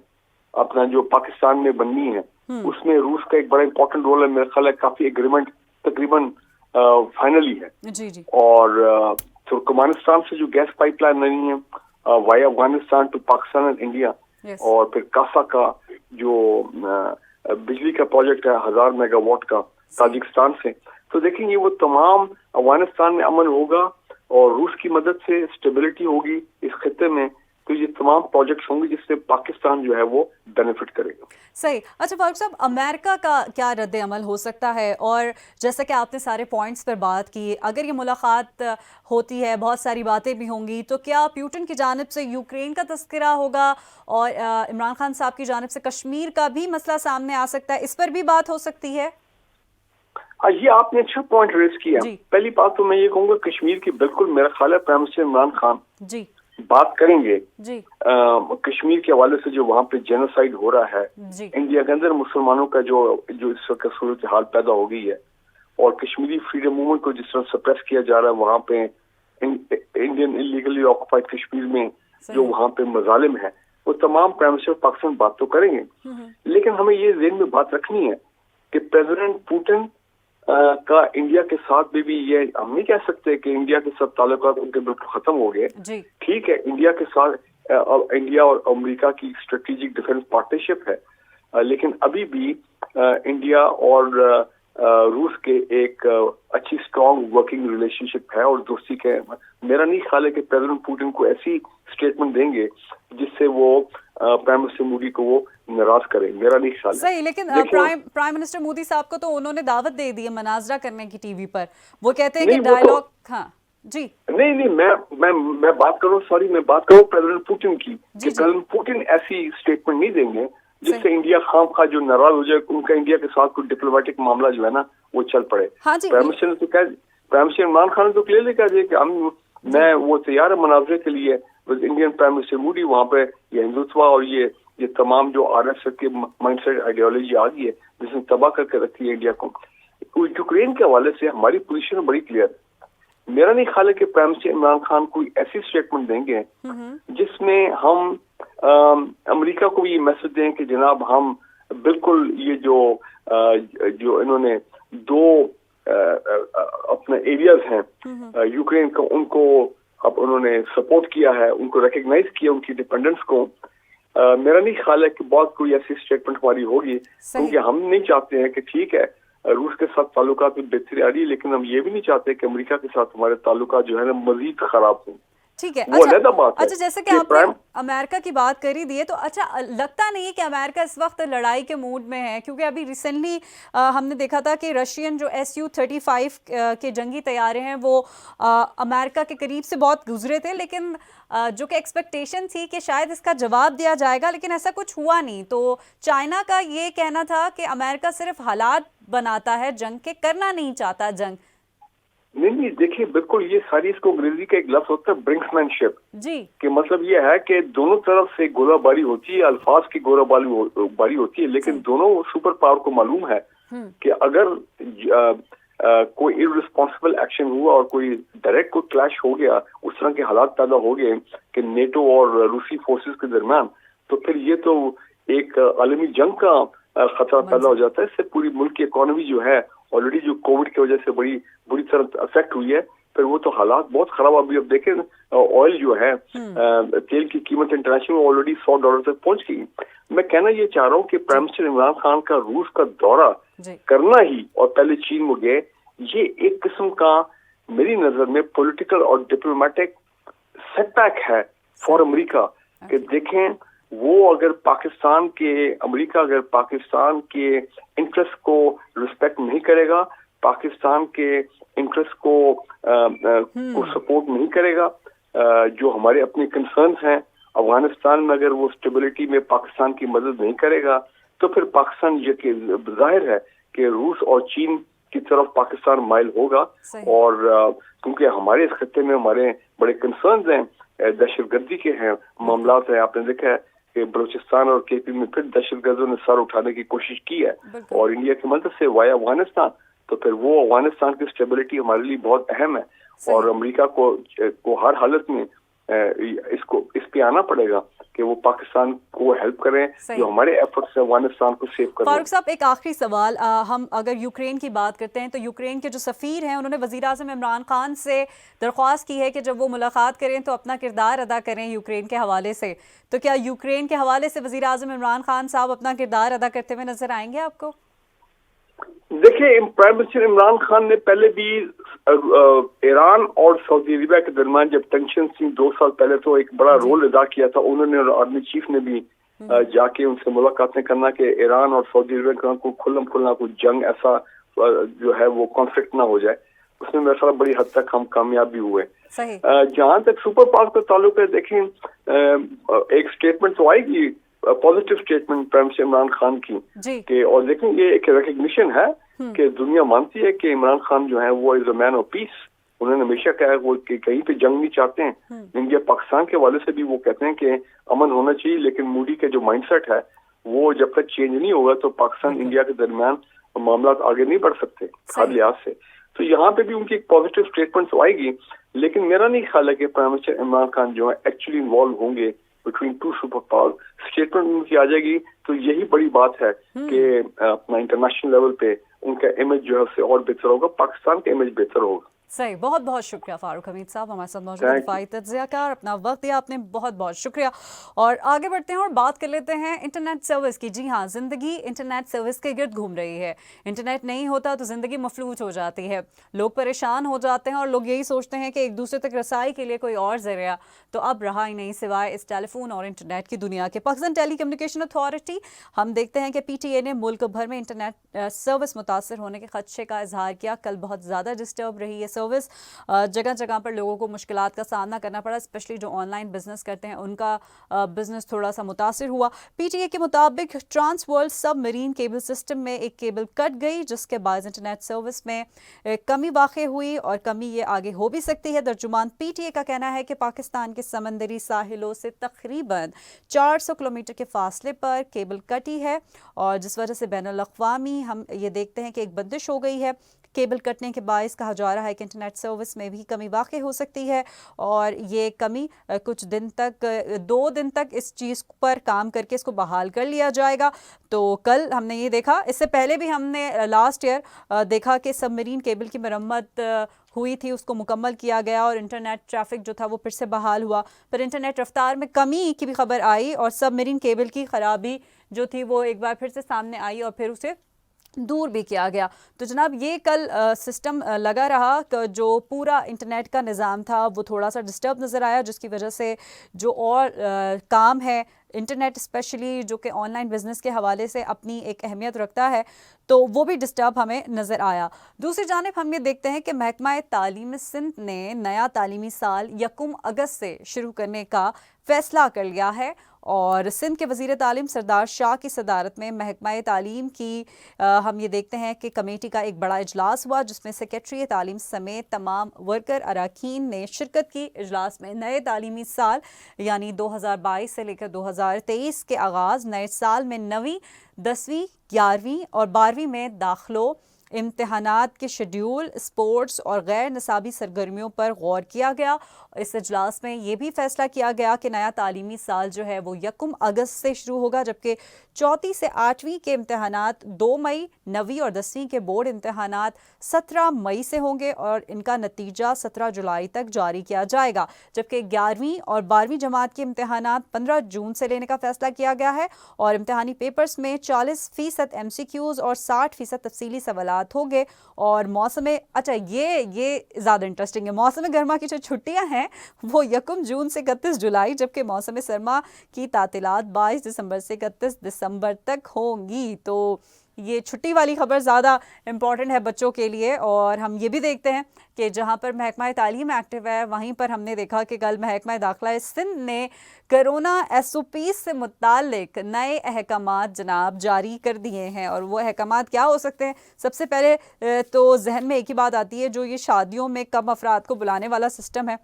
अपना जो पाकिस्तान में बननी है, उसमें रूस का एक बड़ा इंपॉर्टेंट रोल है। मेरा ख्याल है काफी एग्रीमेंट तकरीबन फाइनली है। जी जी। और तुर्कमानिस्तान से जो गैस पाइपलाइन बनी है via Afghanistan to Pakistan and India, Yes. और फिर कासा का जो बिजली का प्रोजेक्ट है 1000 मेगावाट का ताजिकिस्तान से, तो देखेंगे वो तमाम अफगानिस्तान में अमन होगा और रूस की मदद से स्टेबिलिटी होगी इस खत्ते में, तो ये तमाम प्रोजेक्ट्स होंगे जिससे पाकिस्तान जो है वो बेनिफिट करेगा। सही। अच्छा फारूक साहब, अमेरिका का क्या रद्द अमल हो सकता है? और जैसा कि आपने सारे पॉइंट्स पर बात की, अगर ये मुलाकात होती है, बहुत सारी बातें भी होंगी, तो क्या पुतिन की जानिब से यूक्रेन का तस्करा होगा और इमरान खान साहब की जानिब से कश्मीर का भी मसला सामने आ सकता है? इस पर भी बात हो सकती है? ये आपने अच्छा पॉइंट रेज किया। पहली बात तो मैं ये कहूँगा कश्मीर की बिल्कुल मेरा ख्याल है प्राइम मिनिस्टर इमरान खान जी बात करेंगे जी। कश्मीर के हवाले से जो वहाँ पे जेनोसाइड हो रहा है जी। इंडिया के अंदर, मुसलमानों का जो इस वक्त सूरत हाल पैदा हो गई है, और कश्मीरी फ्रीडम मूवमेंट को जिस तरह सप्रेस किया जा रहा है वहाँ पे इंडियन इलीगली ऑक्युपाइड कश्मीर में जो वहाँ पे मजालिम है, वो तमाम प्राइम मिनिस्टर पाकिस्तान बात तो करेंगे। लेकिन हमें ये ज़हन में बात रखनी है कि प्रेसिडेंट पुतिन का इंडिया के साथ भी ये हम नहीं कह सकते कि इंडिया के सब ताल्लुकात उनके बिल्कुल खत्म हो गए। ठीक है, इंडिया के साथ इंडिया और अमेरिका की स्ट्रेटेजिक डिफेंस पार्टनरशिप है, लेकिन अभी भी इंडिया और रूस के एक अच्छी स्ट्रॉन्ग वर्किंग रिलेशनशिप है और दोस्ती के। मेरा नहीं ख्याल है कि प्रेसिडेंट पुतिन को ऐसी स्टेटमेंट देंगे जिससे वो प्राइम मिनिस्टर मोदी को वो नाराज करें, मेरा नहीं ख्याल है। सही, लेकिन प्राइम मिनिस्टर मोदी साहब को तो उन्होंने दावत दे दी है मनाजरा करने की टीवी पर। वो कहते हैं कि डायलॉग, हाँ जी नहीं, मैं बात करूँ, सॉरी, मैं बात करूँ प्रेसिडेंट पुतिन की, कि प्रेसिडेंट पुतिन ऐसी स्टेटमेंट नहीं देंगे जिससे इंडिया खामखा जो नाराज हो जाए, उनका इंडिया के साथ कोई डिप्लोमेटिक मामला जो है ना वो चल पड़े। हाँ जी, प्राइम मिनिस्टर इमरान खान तो क्लियरली कह दिए कि मैं वो तैयार है मुनाजरे के लिए with Indian prime minister Modi. वहाँ पे ये हिंदुत्व और ये तमाम जो आरएसएस के माइंडसेट आइडियोलॉजी आ गई है जिसने तबाह करके रखी है इंडिया को। यूक्रेन के हवाले से हमारी पोजीशन बड़ी क्लियर है। मेरा नहीं ख्याल है कि प्राइम मिनिस्टर इमरान खान कोई ऐसी स्टेटमेंट देंगे जिसमें हम अमेरिका को भी ये मैसेज दें कि जनाब हम बिल्कुल ये जो इन्होंने दो अपने एरियाज हैं यूक्रेन को, उनको अब उन्होंने सपोर्ट किया है, उनको रिकग्नाइज किया उनकी डिपेंडेंस को। मेरा नहीं ख्याल है कि बहुत कोई ऐसी स्टेटमेंट हमारी होगी, क्योंकि हम नहीं चाहते हैं कि ठीक है रूस के साथ ताल्लुकात में बेहतरी आ रही है, लेकिन हम ये भी नहीं चाहते कि अमेरिका के साथ हमारे ताल्लुकात जो है ना मजीद खराब हों। ठीक है। अच्छा, जैसे कि आपने अमेरिका की बात कर ही दी है, तो अच्छा लगता नहीं है कि अमेरिका इस वक्त लड़ाई के मूड में है? क्योंकि अभी रिसेंटली हमने देखा था कि रशियन जो Su-35 के जंगी तैयारे हैं वो अमेरिका के करीब से बहुत गुजरे थे, लेकिन जो कि एक्सपेक्टेशन थी कि शायद इसका जवाब दिया जाएगा, लेकिन ऐसा कुछ हुआ नहीं। तो चाइना का ये कहना था कि अमेरिका सिर्फ हालात बनाता है जंग के, करना नहीं चाहता जंग। नहीं, देखिए बिल्कुल ये सारी, इसको अंग्रेजी का एक लफ्ज होता है ब्रिंक्समैनशिप जी, कि मतलब ये है कि दोनों तरफ से गोलाबारी होती है, अल्फाज की गोलाबारी होती है, लेकिन दोनों सुपर पावर को मालूम है कि अगर कोई इररिस्पॉन्सिबल एक्शन हुआ और कोई डायरेक्ट कोई क्लैश हो गया, उस तरह के हालात पैदा हो गए कि नेटो और रूसी फोर्सेस के दरमियान, तो फिर ये तो एक आलमी जंग का खतरा पैदा हो जाता है। इससे पूरी मुल्क की इकोनॉमी जो है ऑलरेडी जो कोविड की वजह से बड़ी बुरी तरह अफेक्ट हुई है, फिर वो तो हालात बहुत खराब। अभी अब देखें ऑयल जो है तेल की कीमत इंटरनेशनल ऑलरेडी $100 तक पहुंच गई। मैं कहना ये चाह रहा हूँ कि प्राइम मिनिस्टर इमरान खान का रूस का दौरा करना ही और पहले चीन में गए, ये एक किस्म का मेरी नजर में पॉलिटिकल और डिप्लोमेटिक सेटबैक है फॉर अमेरिका। कि देखें वो अगर अमेरिका अगर पाकिस्तान के इंटरेस्ट को रिस्पेक्ट नहीं करेगा, पाकिस्तान के इंटरेस्ट को सपोर्ट नहीं करेगा, जो हमारे अपने कंसर्न्स हैं अफगानिस्तान में, अगर वो स्टेबिलिटी में पाकिस्तान की मदद नहीं करेगा, तो फिर पाकिस्तान ये जाहिर है कि रूस और चीन की तरफ पाकिस्तान माइल होगा। और क्योंकि हमारे इस खत्ते में हमारे बड़े कंसर्न्स हैं, दहशतगर्दी के हैं मामला है। आपने देखा है कि बलूचिस्तान और केपी में फिर दहशतगर्दों ने सर उठाने की कोशिश की है और इंडिया की मदद से वाया अफगानिस्तान, तो फिर वो अफगानिस्तान की स्टेबिलिटी हमारे लिए बहुत अहम है और अमेरिका को हर हालत में इस पे आना पड़ेगा कि वो पाकिस्तान को हेल्प करें, जो हमारे एफर्ट्स है अफगानिस्तान को सेव करें। फारूक साहब, एक आखिरी सवाल, हम अगर यूक्रेन की बात करते हैं तो यूक्रेन के जो सफ़ीर हैं उन्होंने वज़ीर-ए-आज़म इमरान खान से दरख्वास्त की है कि जब वो मुलाकात करें तो अपना किरदार अदा करें यूक्रेन के हवाले से। तो क्या यूक्रेन के हवाले से वज़ीर-ए-आज़म इमरान खान साहब अपना किरदार अदा करते हुए नजर आएंगे आपको? देखिए, प्राइम मिनिस्टर इमरान खान ने पहले भी ईरान और सऊदी अरेबिया के दरमियान जब टेंशन थी 2 साल पहले, तो एक बड़ा रोल अदा किया था उन्होंने और आर्मी चीफ ने भी जाके उनसे मुलाकातें करना कि ईरान और सऊदी अरेबिया को खुल्ला कोई जंग ऐसा जो है वो कॉन्फ्लिक्ट ना हो जाए। उसमें मेरे ख्याल बड़ी हद तक हम कामयाब भी हुए। जहां तक सुपर पावर का ताल्लुक है, देखें एक स्टेटमेंट तो आएगी, positive statement prime minister Imran Khan की कि, और देखें ये एक रिकग्निशन है कि दुनिया मानती है कि इमरान खान जो है वो is a man of peace. उन्होंने हमेशा कहा है वो कि कहीं पे जंग नहीं चाहते हैं। इंडिया पाकिस्तान के हवाले से भी वो कहते हैं कि अमन होना चाहिए, लेकिन मोदी के जो माइंडसेट है वो जब तक चेंज नहीं होगा तो पाकिस्तान इंडिया के दरमियान मामला आगे नहीं बढ़ सकते हर लिहाज से। तो यहाँ पे भी उनकी एक पॉजिटिव स्टेटमेंट तो आएगी, लेकिन मेरा नहीं ख्याल है कि प्राइम मिनिस्टर इमरान खान जो है एक्चुअली इन्वॉल्व होंगे between two super power. Statement उनकी आ जाएगी तो यही बड़ी बात है कि अपना इंटरनेशनल लेवल पे उनका इमेज जो है उससे और बेहतर होगा, पाकिस्तान का इमेज बेहतर होगा। सही, बहुत बहुत शुक्रिया फारूक हमीद साहब हमारे साथ मौजूद दिफाई तज्ज़ियाकार, अपना वक्त दिया आपने, बहुत बहुत शुक्रिया। और आगे बढ़ते हैं और बात कर लेते हैं इंटरनेट सर्विस की। जी हाँ, ज़िंदगी इंटरनेट सर्विस के गिर्द घूम रही है। इंटरनेट नहीं होता तो ज़िंदगी मफलूज हो जाती है, लोग परेशान हो जाते हैं और लोग यही सोचते हैं कि एक दूसरे तक रसाई के लिए कोई और ज़रिया तो अब रहा ही नहीं सिवाय इस टेलीफोन और इंटरनेट की दुनिया के। पाकिस्तान टेली कम्युनिकेशन अथॉरिटी, हम देखते हैं कि PTA ने मुल्क भर में इंटरनेट सर्विस मुतासर होने के खदशे का इजहार किया। कल बहुत ज़्यादा डिस्टर्ब रही है सर्विस जगह जगह पर लोगों को मुश्किलात का सामना करना पड़ा, स्पेशली जो ऑनलाइन बिजनेस करते हैं उनका बिजनेस थोड़ा सा मुतासिर हुआ। पीटीए के मुताबिक ट्रांस वर्ल्ड सब मरीन केबल सिस्टम में एक केबल कट गई, जिसके बाद इंटरनेट सर्विस में कमी वाक़ हुई और कमी ये आगे हो भी सकती है। तर्जुमान पीटीए का कहना है कि पाकिस्तान के समंदरी साहिलों से तकरीबन 400 किलोमीटर के फासले पर केबल कटी है और जिस वजह से बैनुल अक़वामी हम ये देखते हैं कि एक बंदिश हो गई है। केबल कटने के बायस कहा जा रहा है कि इंटरनेट सर्विस में भी कमी वाक़ हो सकती है और ये कमी कुछ दिन तक 2 दिन तक इस चीज़ पर काम करके इसको बहाल कर लिया जाएगा। तो कल हमने ये देखा, इससे पहले भी हमने लास्ट ईयर देखा कि सबमरीन केबल की मरम्मत हुई थी, उसको मुकम्मल किया गया और इंटरनेट ट्रैफिक जो था वो फिर से बहाल हुआ। पर इंटरनेट रफ्तार में कमी की भी खबर आई और सबमरीन केबल की ख़राबी जो थी वो एक बार फिर से सामने आई और फिर उसे दूर भी किया गया। तो जनाब ये कल सिस्टम लगा रहा, जो पूरा इंटरनेट का निज़ाम था वो थोड़ा सा डिस्टर्ब नज़र आया, जिसकी वजह से जो और काम है इंटरनेट स्पेशली जो कि ऑनलाइन बिजनेस के हवाले से अपनी एक अहमियत रखता है, तो वो भी डिस्टर्ब हमें नज़र आया। दूसरी जानिब हम ये देखते हैं कि महकमा तालीम सिंध ने नया तालीमी साल 1 अगस्त से शुरू करने का फ़ैसला कर लिया है और सिंध के वज़ीर तालीम सरदार शाह की सदारत में महकमा तालीम की हम ये देखते हैं कि कमेटी का एक बड़ा इजलास हुआ, जिसमें सेक्रेटरी तालीम समेत तमाम वर्कर अरकान ने शिरकत की। इजलास में नए तालीमी साल यानी 2022 से लेकर 2023 के आगाज़, नए साल में 9वीं, 10वीं, 11वीं और 12वीं में दाखिलों, इम्तिहानात के शेड्यूल, स्पोर्ट्स और गैर निसाबी सरगर्मियों पर गौर किया गया। इस इजलास में ये भी फैसला किया गया कि नया तालीमी साल जो है वो 1 अगस्त से शुरू होगा, जबकि 4वीं से 8वीं के इम्तिहानात 2 मई, 9वीं और 10वीं के बोर्ड इम्तिहानात 17 मई से होंगे और इनका नतीजा 17 जुलाई तक जारी किया जाएगा, जबकि 11वीं और 12वीं जमात के इम्तिहानात 15 जून से लेने का फैसला किया गया है और इम्तिहानी पेपर्स में 40% MCQs और 60% तफसीली सवालात होंगे। और मौसम, अच्छा ये ज़्यादा इंटरेस्टिंग है, मौसम गर्मा की जो छुट्टियां हैं वो 1 जून से 31 जुलाई, जबकि मौसम सरमा की तातीलात 22 दिसंबर से 31 दिसंबर तक होंगी। तो ये छुट्टी वाली खबर ज़्यादा इम्पॉर्टेंट है बच्चों के लिए। और हम ये भी देखते हैं कि जहाँ पर महकमा तालीम एक्टिव है, वहीं पर हमने देखा कि कल महकमा दाखिला सिंध ने कोरोना SOP से मुतालिक नए अहकामात जनाब जारी कर दिए हैं। और वो अहकामात क्या हो सकते हैं? सबसे पहले तो जहन में एक ही बात आती है, जो ये शादियों में कम अफराद को बुलाने वाला सिस्टम है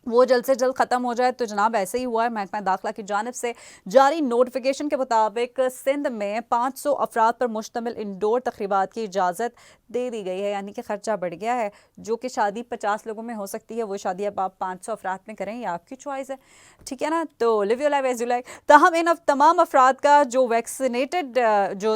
वो जल्द से जल्द ख़त्म हो जाए। तो जनाब ऐसे ही हुआ है, महकमा दाखिला की जानिब से जारी नोटिफिकेशन के मुताबिक सिंध में 500 अफराद पर मुश्तमिल इंडोर तकरीबात की इजाज़त दे दी गई है, यानी कि ख़र्चा बढ़ गया है। जो कि शादी 50 लोगों में हो सकती है, वो शादी अब आप 500 अफराद में करें, ये आपकी चॉइस है, ठीक है ना। तो live your life as you like. ताहम इन तमाम अफराद का जो वैक्सीनेटेड जो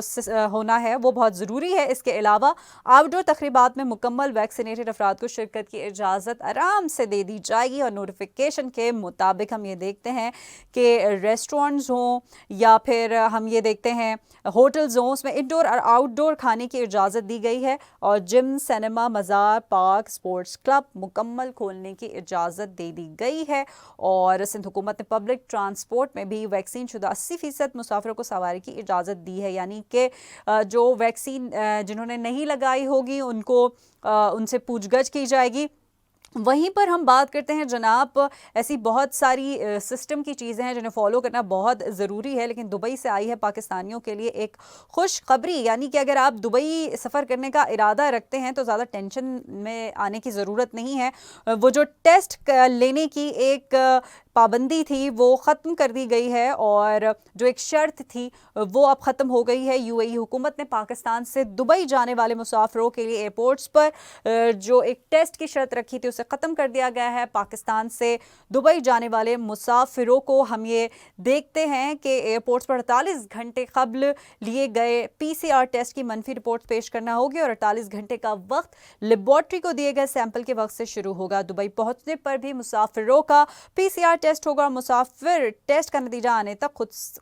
होना है वो बहुत ज़रूरी है। इसके अलावा आउटडोर तकरीबात में मुकम्मल वैक्सीनेटेड अफराद को शिरकत की इजाज़त आराम से दे दी जाएगी। और नोटिफिकेशन के मुताबिक हम ये देखते हैं कि रेस्टोरेंट्स हों या फिर हम ये देखते हैं होटल्स हों, उसमें इंडोर और आउटडोर खाने की इजाज़त दी गई है। और जिम, सिनेमा, मज़ार, पार्क, स्पोर्ट्स क्लब मुकम्मल खोलने की इजाज़त दे दी गई है। और सिंध हुकूमत ने पब्लिक ट्रांसपोर्ट में भी वैक्सीन शुदा 80% मुसाफिरों को सवारी की इजाज़त दी है, यानी कि जो वैक्सीन जिन्होंने नहीं लगाई होगी उनको उनसे पूछगछ की जाएगी। वहीं पर हम बात करते हैं जनाब, ऐसी बहुत सारी सिस्टम की चीज़ें हैं जिन्हें फॉलो करना बहुत ज़रूरी है, लेकिन दुबई से आई है पाकिस्तानियों के लिए एक खुशखबरी, यानी कि अगर आप दुबई सफ़र करने का इरादा रखते हैं तो ज़्यादा टेंशन में आने की ज़रूरत नहीं है। वो जो टेस्ट लेने की एक पाबंदी थी वो ख़त्म कर दी गई है और जो एक शर्त थी वो अब ख़त्म हो गई है। UAE हुकूमत ने पाकिस्तान से दुबई जाने वाले मुसाफिरों के लिए एयरपोर्ट्स पर जो एक टेस्ट की शर्त रखी थी उसे ख़त्म कर दिया गया है। पाकिस्तान से दुबई जाने वाले मुसाफिरों को हम ये देखते हैं कि एयरपोर्ट्स पर 48 घंटे कबल लिए गए PCR टेस्ट की मनफी रिपोर्ट पेश करना होगी और 48 घंटे का वक्त लेबॉर्ट्री को दिए गए सैंपल के वक्त से शुरू होगा। दुबई पहुँचने पर भी मुसाफिरों का PCR टेस्ट होगा और मुसाफिर टेस्ट का नतीजा आने तक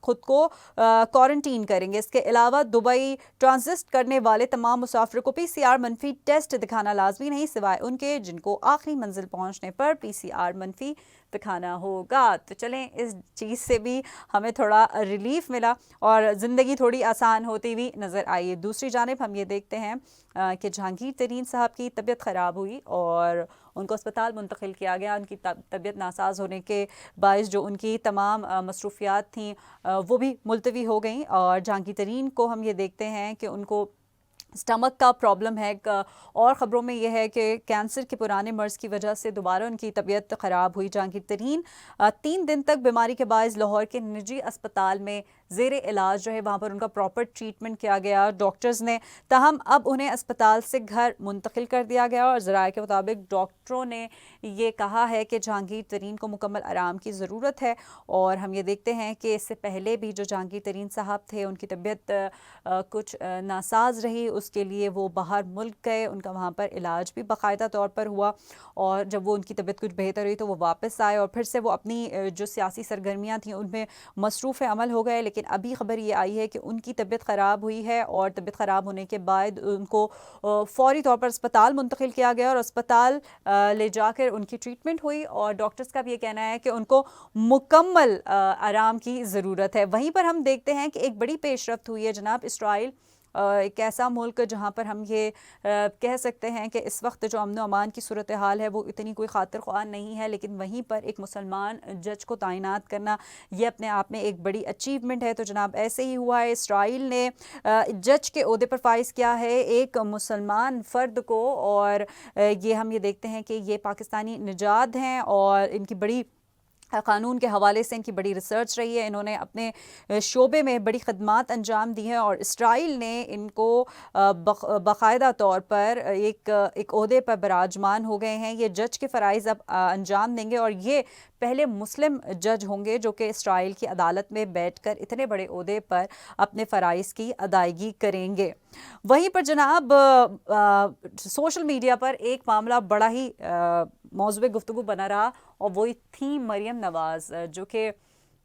खुद को क्वारंटीन करेंगे। इसके अलावा दुबई ट्रांजिट करने वाले तमाम मुसाफिरों को PCR मनफी टेस्ट दिखाना लाजमी नहीं, सिवाय उनके जिनको आखिरी मंजिल पहुंचने पर PCR मनफी दिखाना होगा। तो चलें, इस चीज़ से भी हमें थोड़ा रिलीफ मिला और ज़िंदगी थोड़ी आसान होती हुई नज़र आई। दूसरी जानिब हम ये देखते हैं कि जहांगीर तरीन साहब की तबीयत ख़राब हुई और उनको अस्पताल मुंतकिल किया गया। उनकी तबीयत नासाज होने के बायस जो उनकी तमाम मसरूफियात थी वो भी मुलतवी हो गई। और जहांगीर तरीन को हम ये देखते हैं कि उनको स्टमक का प्रॉब्लम है। और ख़बरों में यह है कि कैंसर के पुराने मर्ज़ की वजह से दोबारा उनकी तबीयत ख़राब हुई। जहांगीर तरीन 3 दिन तक बीमारी के बायस लाहौर के निजी अस्पताल में ज़ेरे इलाज जो है वहाँ पर उनका प्रॉपर ट्रीटमेंट किया गया डॉक्टर्स ने। ताहम अब उन्हें अस्पताल से घर मुंतकिल कर दिया गया और ज़राए के मुताबिक डॉक्टरों ने ये कहा है कि जहांगीर तरीन को मुकम्मल आराम की ज़रूरत है। और हम ये देखते हैं कि इससे पहले भी जो जहांगीर तरीन साहब थे उनकी तबीयत कुछ नासाज रही, उसके लिए वो बाहर मुल्क गए, उनका वहाँ पर इलाज भी बाकायदा तौर पर हुआ और जब वो उनकी तबीयत कुछ बेहतर हुई तो वो वापस आए और फिर से वो अपनी जो सियासी सरगर्मियाँ थीं उनमें मसरूफ़ अमल हो गए। लेकिन अभी ख़बर ये आई है कि उनकी तबीयत ख़राब हुई है और तबीयत ख़राब होने के बाद उनको फ़ौरी तौर पर अस्पताल मुंतकिल किया गया और अस्पताल ले जाकर उनकी ट्रीटमेंट हुई और डॉक्टर्स का भी ये कहना है कि उनको मुकम्मल आराम की ज़रूरत है। वहीं पर हम देखते हैं कि एक बड़ी पेशरफ्त हुई है जनाब। इसराइल एक ऐसा मुल्क जहाँ पर हम ये कह सकते हैं कि इस वक्त जो अमन अमान की सूरत हाल है वो इतनी कोई खातिर ख्वाह नहीं है, लेकिन वहीं पर एक मुसलमान जज को तैनात करना ये अपने आप में एक बड़ी अचीवमेंट है। तो जनाब ऐसे ही हुआ है, इसराइल ने जज के ओहदे पर फाइज किया है एक मुसलमान फ़र्द को और ये हम ये देखते हैं कि ये पाकिस्तानी निजात हैं और इनकी बड़ी कानून के हवाले से इनकी बड़ी रिसर्च रही है। इन्होंने अपने शोबे में बड़ी खदमात अंजाम दी हैं और इसराइल ने इनको बाकायदा तौर पर एक ओहदे पर बराजमान हो गए हैं। ये जज के फ़राइज़ अब अंजाम देंगे और ये पहले मुस्लिम जज होंगे जो कि इसराइल की अदालत में बैठकर इतने बड़े ओहदे पर अपने फ़राइज़ की अदायगी करेंगे। वहीं पर जनाब सोशल मीडिया पर एक मामला बड़ा ही मौज़ूए गुफ्तगू बना रहा और वो थी मरियम नवाज़ जो कि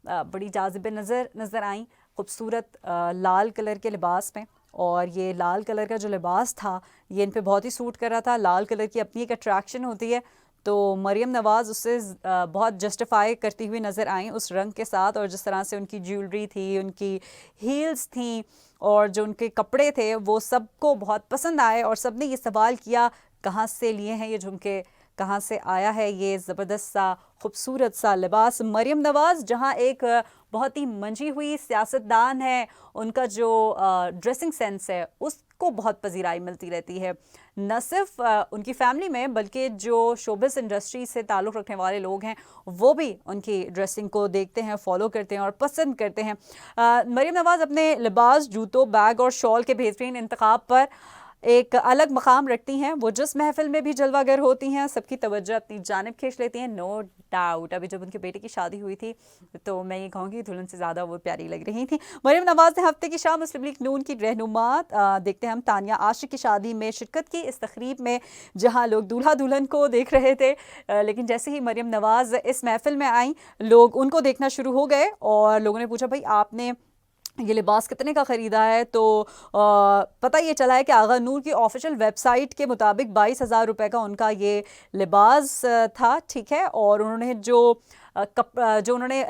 बड़ी जाज़िब नज़र आई, खूबसूरत लाल कलर के लिबास में। और ये लाल कलर का जो लिबास था ये इन पे बहुत ही सूट कर रहा था। लाल कलर की अपनी एक अट्रैक्शन होती है तो मरियम नवाज़ उससे बहुत जस्टिफाई करती हुई नज़र आई उस रंग के साथ और जिस तरह से उनकी ज्वेलरी थी, उनकी हील्स थी और जो उनके कपड़े थे वो सबको बहुत पसंद आए और सबने ये सवाल किया कहाँ से लिए हैं ये झुमके, कहाँ से आया है ये ज़बरदस्त सा खूबसूरत सा लिबास। मरियम नवाज़ जहाँ एक बहुत ही मंजी हुई सियासतदान है, उनका जो ड्रेसिंग सेंस है उसको बहुत पजीराई मिलती रहती है, न सिर्फ उनकी फैमिली में बल्कि जो शोबिस इंडस्ट्री से ताल्लुक़ रखने वाले लोग हैं वो भी उनकी ड्रेसिंग को देखते हैं, फॉलो करते हैं और पसंद करते हैं। मरियम नवाज़ अपने लिबास, जूतों, बैग और शॉल के बेहतरीन इंतखाब पर एक अलग मकाम रखती हैं। वो जिस महफिल में भी जलवागर होती हैं सबकी तवज्जो अपनी जानिब खींच लेती हैं, नो डाउट। अभी जब उनके बेटे की शादी हुई थी तो मैं ये कहूँगी दुल्हन से ज़्यादा वो प्यारी लग रही थी। मरियम नवाज़ ने हफ्ते की शाम मुस्लिम लीग नून की रहनुमा देखते हैं हम तानिया आशिक की शादी में शिरकत की, इस तकरीब में जहाँ लोग दूल्हा दुल्हन को देख रहे थे लेकिन जैसे ही मरियम नवाज़ इस महफिल में आई लोग उनको देखना शुरू हो गए और लोगों ने पूछा भाई आपने ये लिबास कितने का ख़रीदा है, तो पता ये चला है कि आगा नूर की ऑफिशियल वेबसाइट के मुताबिक 22,000 रुपये का उनका ये लिबास था, ठीक है। और उन्होंने जो उन्होंने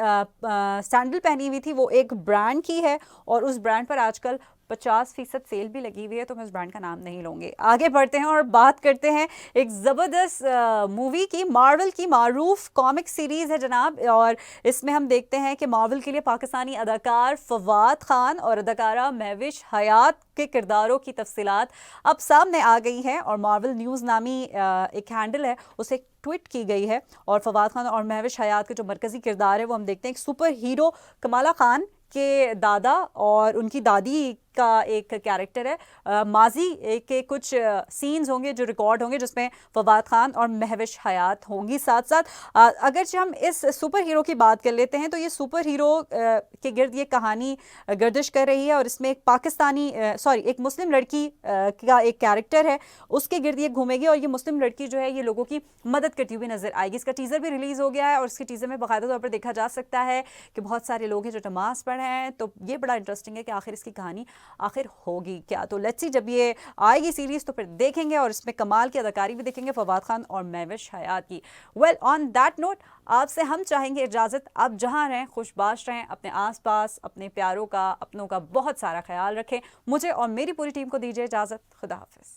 सैंडल पहनी हुई थी वो एक ब्रांड की है और उस ब्रांड पर आजकल 50% सेल भी लगी हुई है, तो मैं उस ब्रांड का नाम नहीं लूँगी। आगे बढ़ते हैं और बात करते हैं एक ज़बरदस्त मूवी की। मार्वल की मारूफ कॉमिक सीरीज़ है जनाब और इसमें हम देखते हैं कि मार्वल के लिए पाकिस्तानी अदाकार फवाद खान और अदाकारा महविश हयात के किरदारों की तफसीलात अब सामने आ गई हैं और मार्वल न्यूज़ नामी एक हैंडल है उसे ट्वीट की गई है और फवाद खान और महविश हयात के जो मरकज़ी किरदार है वो हम देखते हैं एक सुपर हीरो कमाला खान के दादा और उनकी दादी का एक कैरेक्टर है। माजी के कुछ सीन्स होंगे जो रिकॉर्ड होंगे जिसमें फवाद खान और महविश हयात होंगी साथ साथ। अगर हम इस सुपर हीरो की बात कर लेते हैं तो ये सुपर हीरो के गिर्द ये कहानी गर्दिश कर रही है और इसमें एक एक मुस्लिम लड़की का एक कैरेक्टर है, उसके गिर्द ये घूमेगी और ये मुस्लिम लड़की जो है ये लोगों की मदद करती हुई नजर आएगी। इसका टीजर भी रिलीज हो गया है और इसके टीजर में बाकायदा तौर पर देखा जा सकता है कि बहुत सारे लोग हैं जो नमाज पढ़ रहे हैं। तो ये बड़ा इंटरेस्टिंग है कि आखिर इसकी कहानी आखिर होगी क्या। तो लेट्स सी, जब ये आएगी सीरीज तो फिर देखेंगे और इसमें कमाल की अदाकारी भी देखेंगे फवाद खान और महविश हयात की। वेल, ऑन दैट नोट आपसे हम चाहेंगे इजाजत। आप जहां रहें खुशबाश रहें, अपने आसपास अपने प्यारों का अपनों का बहुत सारा ख्याल रखें। मुझे और मेरी पूरी टीम को दीजिए इजाजत। खुदा हाफिज।